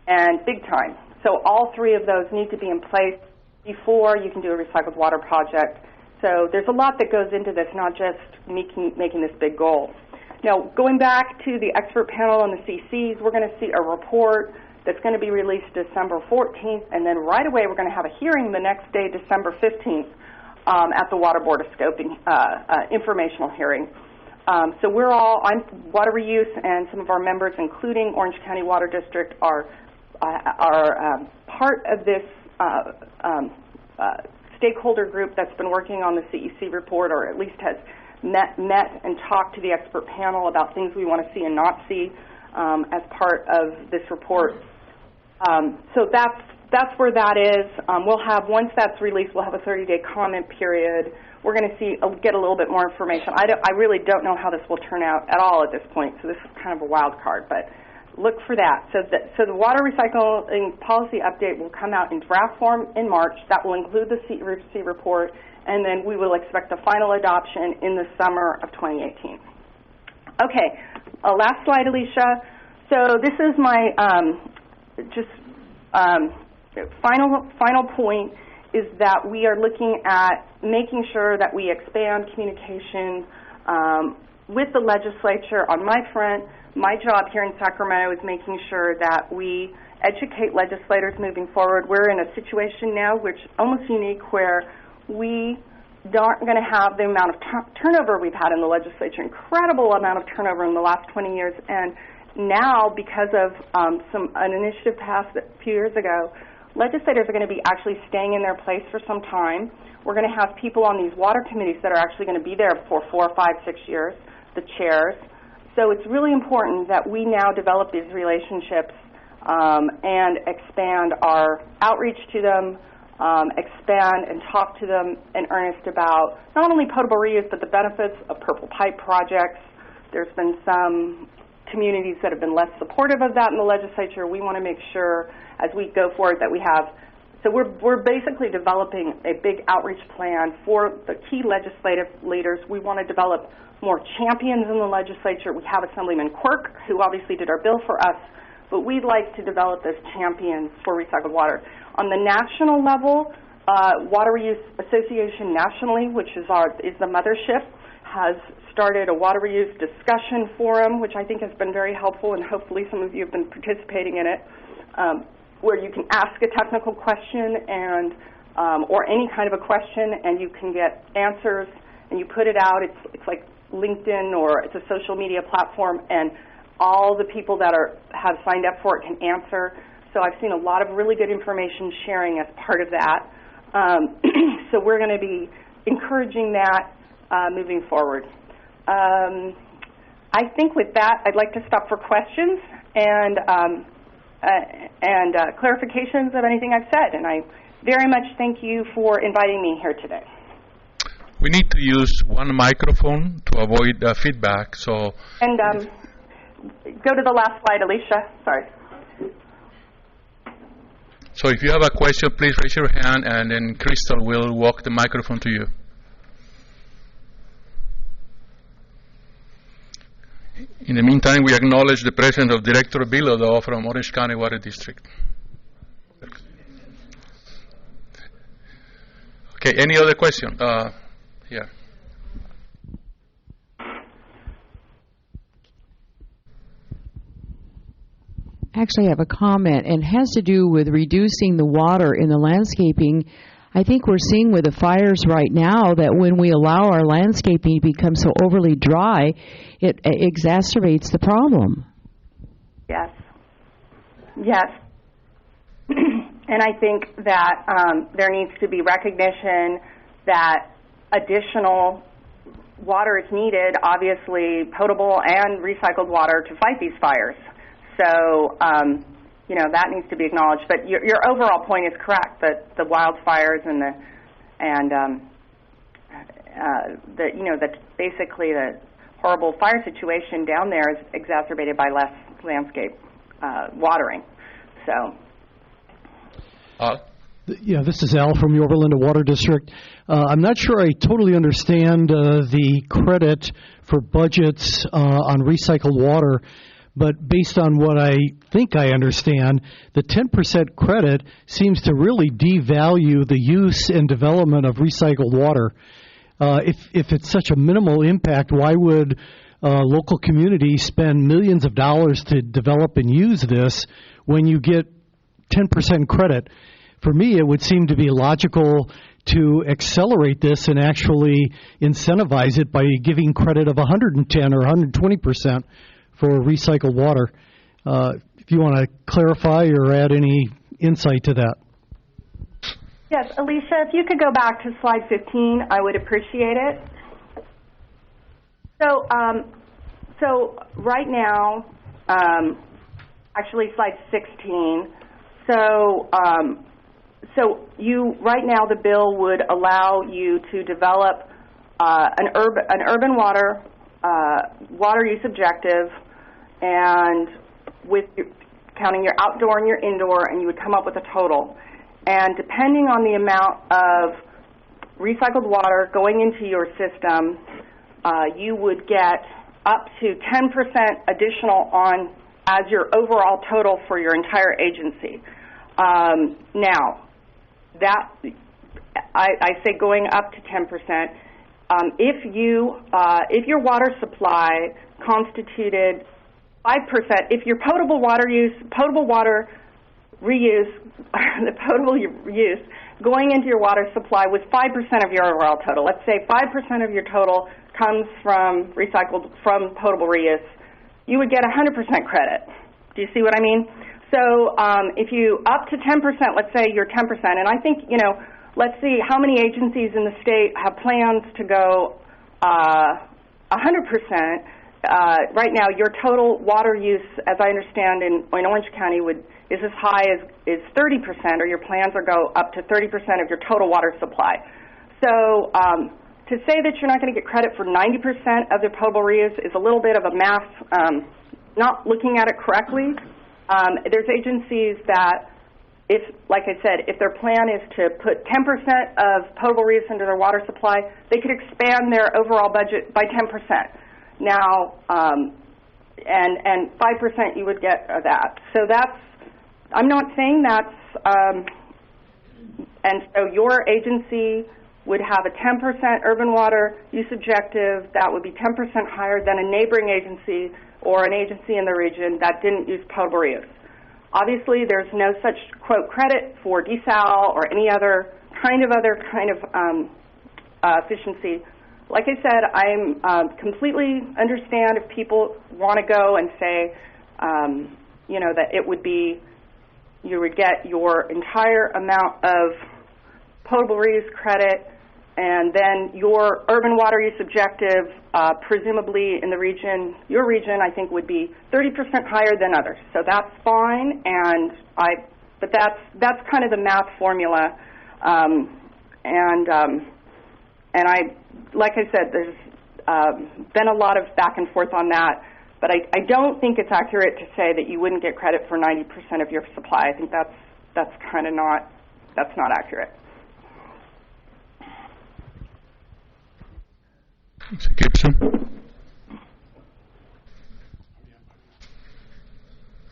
and big time. So all three of those need to be in place before you can do a recycled water project. So there's a lot that goes into this, not just making this big goal. Now, going back to the expert panel on the CCs, we're going to see a report that's going to be released December 14th, and then right away we're going to have a hearing the next day, December 15th, at the Water Board of Scoping informational hearing. So I'm WateReuse, and some of our members, including Orange County Water District, are part of this stakeholder group that's been working on the CEC report, or at least has met and talked to the expert panel about things we want to see and not see as part of this report. So that's where that is. We'll have, once that's released, we'll have a 30-day comment period. We're going to get a little bit more information. I really don't know how this will turn out at all at this point, so this is kind of a wild card, but look for that. So the water recycling policy update will come out in draft form in March. That will include the CEC report, and then we will expect a final adoption in the summer of 2018. Okay, last slide, Alicia. So this is my final point, is that we are looking at making sure that we expand communication with the legislature. On my front, my job here in Sacramento is making sure that we educate legislators moving forward. We're in a situation now which is almost unique, where we aren't going to have the amount of turnover we've had in the legislature, incredible amount of turnover in the last 20 years. And now, because of an initiative passed a few years ago, legislators are going to be actually staying in their place for some time. We're going to have people on these water committees that are actually going to be there for 4, 5, 6 years, the chairs. So it's really important that we now develop these relationships and expand our outreach to them, expand and talk to them in earnest about not only potable reuse, but the benefits of purple pipe projects. There's been some communities that have been less supportive of that in the legislature. We want to make sure as we go forward that we have, so we're basically developing a big outreach plan for the key legislative leaders. We want to develop more champions in the legislature. We have Assemblyman Quirk, who obviously did our bill for us, but we'd like to develop this champions for recycled water. On the national level, WateReuse Association nationally, which is the mothership, has started a WateReuse discussion forum, which I think has been very helpful, and hopefully some of you have been participating in it, where you can ask a technical question and or any kind of a question, and you can get answers, and you put it out. It's like LinkedIn, or it's a social media platform, and all the people that have signed up for it can answer. So I've seen a lot of really good information sharing as part of that. So we're going to be encouraging that moving forward. I think with that, I'd like to stop for questions and clarifications of anything I've said. And I very much thank you for inviting me here today. We need to use one microphone to avoid feedback. So. And go to the last slide, Alicia. Sorry. So if you have a question, please raise your hand, and then Crystal will walk the microphone to you. In the meantime, we acknowledge the presence of Director Bilodeau from Orange County Water District. Okay, any other question? Here. Actually, I have a comment, and it has to do with reducing the water in the landscaping. I think we're seeing with the fires right now that when we allow our landscaping to become so overly dry, it exacerbates the problem. Yes. Yes. And I think that there needs to be recognition that additional water is needed, obviously potable and recycled water, to fight these fires. So, that needs to be acknowledged. But your overall point is correct, that the wildfires that basically the horrible fire situation down there is exacerbated by less landscape watering. So. This is Al from the Overland Water District. I'm not sure I totally understand the credit for budgets on recycled water, but based on what I think I understand, the 10% credit seems to really devalue the use and development of recycled water. If it's such a minimal impact, why would local communities spend millions of dollars to develop and use this when you get 10% credit? For me, it would seem to be logical to accelerate this and actually incentivize it by giving credit of 110 or 120% for recycled water. If you want to clarify or add any insight to that. Yes, Alicia, if you could go back to slide 15, I would appreciate it. So right now, actually slide 16. So right now the bill would allow you to develop an urban water use objective, and with counting your outdoor and your indoor, and you would come up with a total. And depending on the amount of recycled water going into your system, you would get up to 10% additional on as your overall total for your entire agency. Now, that I say going up to 10%. If your water supply constituted 5%, if your potable water reuse, the potable use going into your water supply was 5% of your overall total. Let's say 5% of your total comes from potable reuse. You would get 100% credit. Do you see what I mean? So if you up to 10%, let's say you're 10%, and I think, let's see how many agencies in the state have plans to go 100%. Right now, your total water use, as I understand, in Orange County is as high as 30%, or your plans are go up to 30% of your total water supply. So to say that you're not going to get credit for 90% of the potable reuse is a little bit of a math, not looking at it correctly. There's agencies that, like I said, if their plan is to put 10% of potable reuse into their water supply, they could expand their overall budget by 10%. Now, and 5% you would get that. So I'm not saying that's, and so your agency would have a 10% urban water use objective that would be 10% higher than a neighboring agency or an agency in the region that didn't use potable reuse. Obviously, there's no such, quote, credit for desal or any other kind of efficiency. Like I said, I'm completely understand if people want to go and say, that it would be, you would get your entire amount of potable reuse credit, and then your urban water use objective, presumably in the region, your region, I think would be 30% higher than others. So that's fine, but that's kind of the math formula, and I, like I said, there's been a lot of back and forth on that, but I don't think it's accurate to say that you wouldn't get credit for 90% of your supply. I think that's kind of not accurate. Mr. Gibson.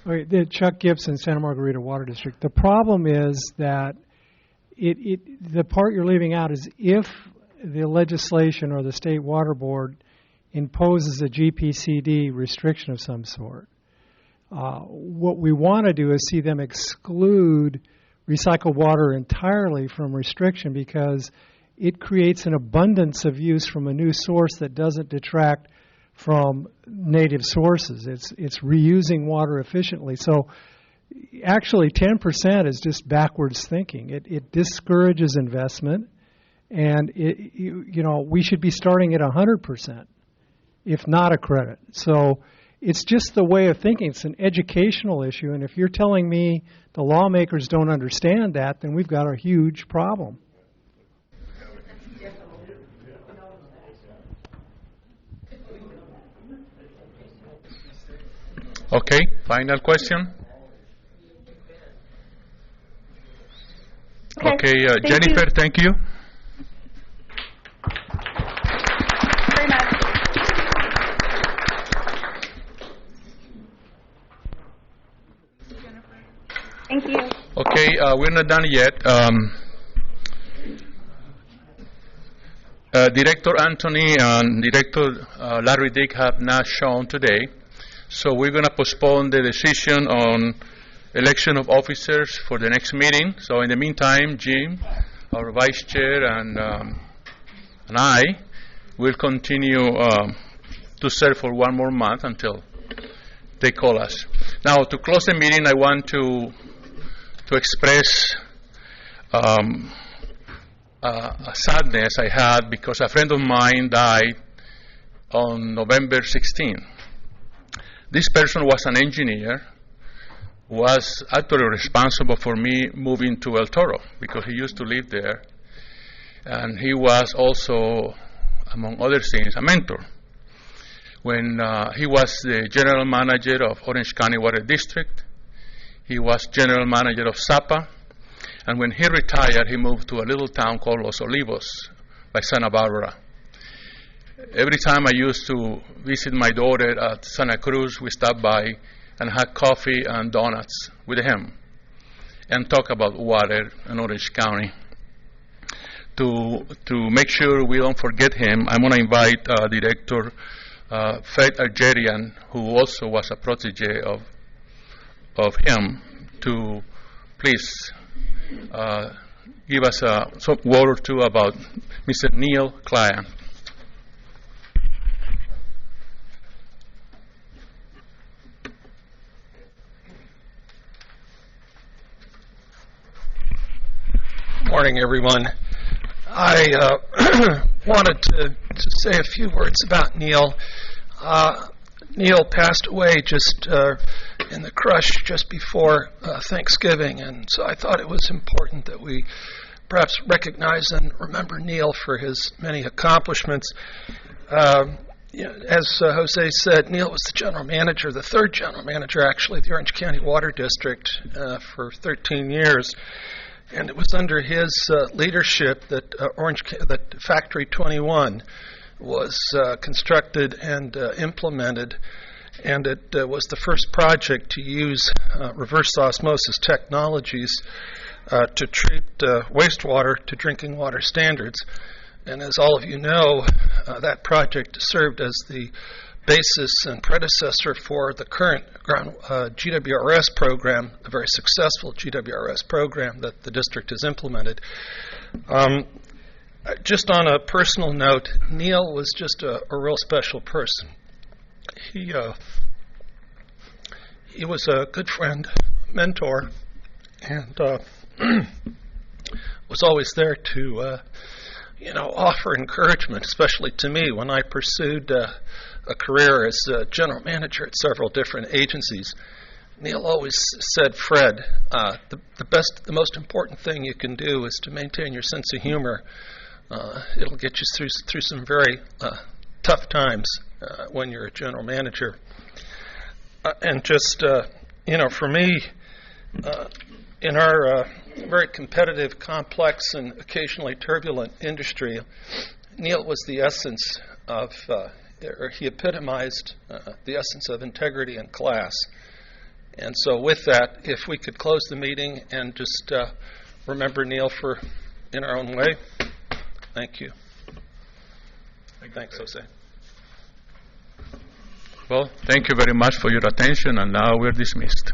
Okay, Chuck Gibson, Santa Margarita Water District. The problem is that the part you're leaving out is if the legislation or the state water board imposes a GPCD restriction of some sort. What we want to do is see them exclude recycled water entirely from restriction, because it creates an abundance of use from a new source that doesn't detract from native sources. It's reusing water efficiently. So actually 10% is just backwards thinking. It discourages investment, and we should be starting at 100%, if not a credit. So It's just the way of thinking. It's an educational issue, and if you're telling me the lawmakers don't understand that, then we've got a huge problem. Okay, final question. Okay, Jennifer, thank you. Very much. Thank you. Okay, we're not done yet. Director Anthony and Director Larry Dick have not shown today, so we're going to postpone the decision on election of officers for the next meeting. So in the meantime, Jim, our vice chair, and I will continue to serve for one more month until they call us. Now, to close the meeting, I want to express a sadness I had because a friend of mine died on November 16. This person was an engineer, was actually responsible for me moving to El Toro because he used to live there. And he was also, among other things, a mentor. When he was the general manager of Orange County Water District, he was general manager of Sapa, and when he retired, he moved to a little town called Los Olivos by Santa Barbara. Every time I used to visit my daughter at Santa Cruz, we stopped by and had coffee and donuts with him and talk about water in Orange County. To make sure we don't forget him, I'm going to invite Director Fred Argerian, who also was a protege of him, to please give us a word or two about Mr. Neil Client. Morning, everyone. I wanted to say a few words about Neil. Neil passed away just in the crush just before Thanksgiving, and so I thought it was important that we perhaps recognize and remember Neil for his many accomplishments. As Jose said, Neil was the general manager, the third general manager actually of the Orange County Water District for 13 years. And it was under his leadership that that Factory 21 was constructed and implemented, and it was the first project to use reverse osmosis technologies to treat wastewater to drinking water standards. And as all of you know, that project served as the basis and predecessor for the current GWRS program, a very successful GWRS program that the district has implemented. Just on a personal note, Neil was just a real special person. He was a good friend, mentor, and was always there to offer encouragement, especially to me when I pursued a career as a general manager at several different agencies. Neil always said, Fred, the most important thing you can do is to maintain your sense of humor. It'll get you through some very tough times when you're a general manager. And just, for me, in our very competitive, complex, and occasionally turbulent industry, Neil was the essence of he epitomized the essence of integrity and class. And so with that, if we could close the meeting and just remember Neil in our own way. Thank you. Thanks, Jose. Well, thank you very much for your attention, and now we're dismissed.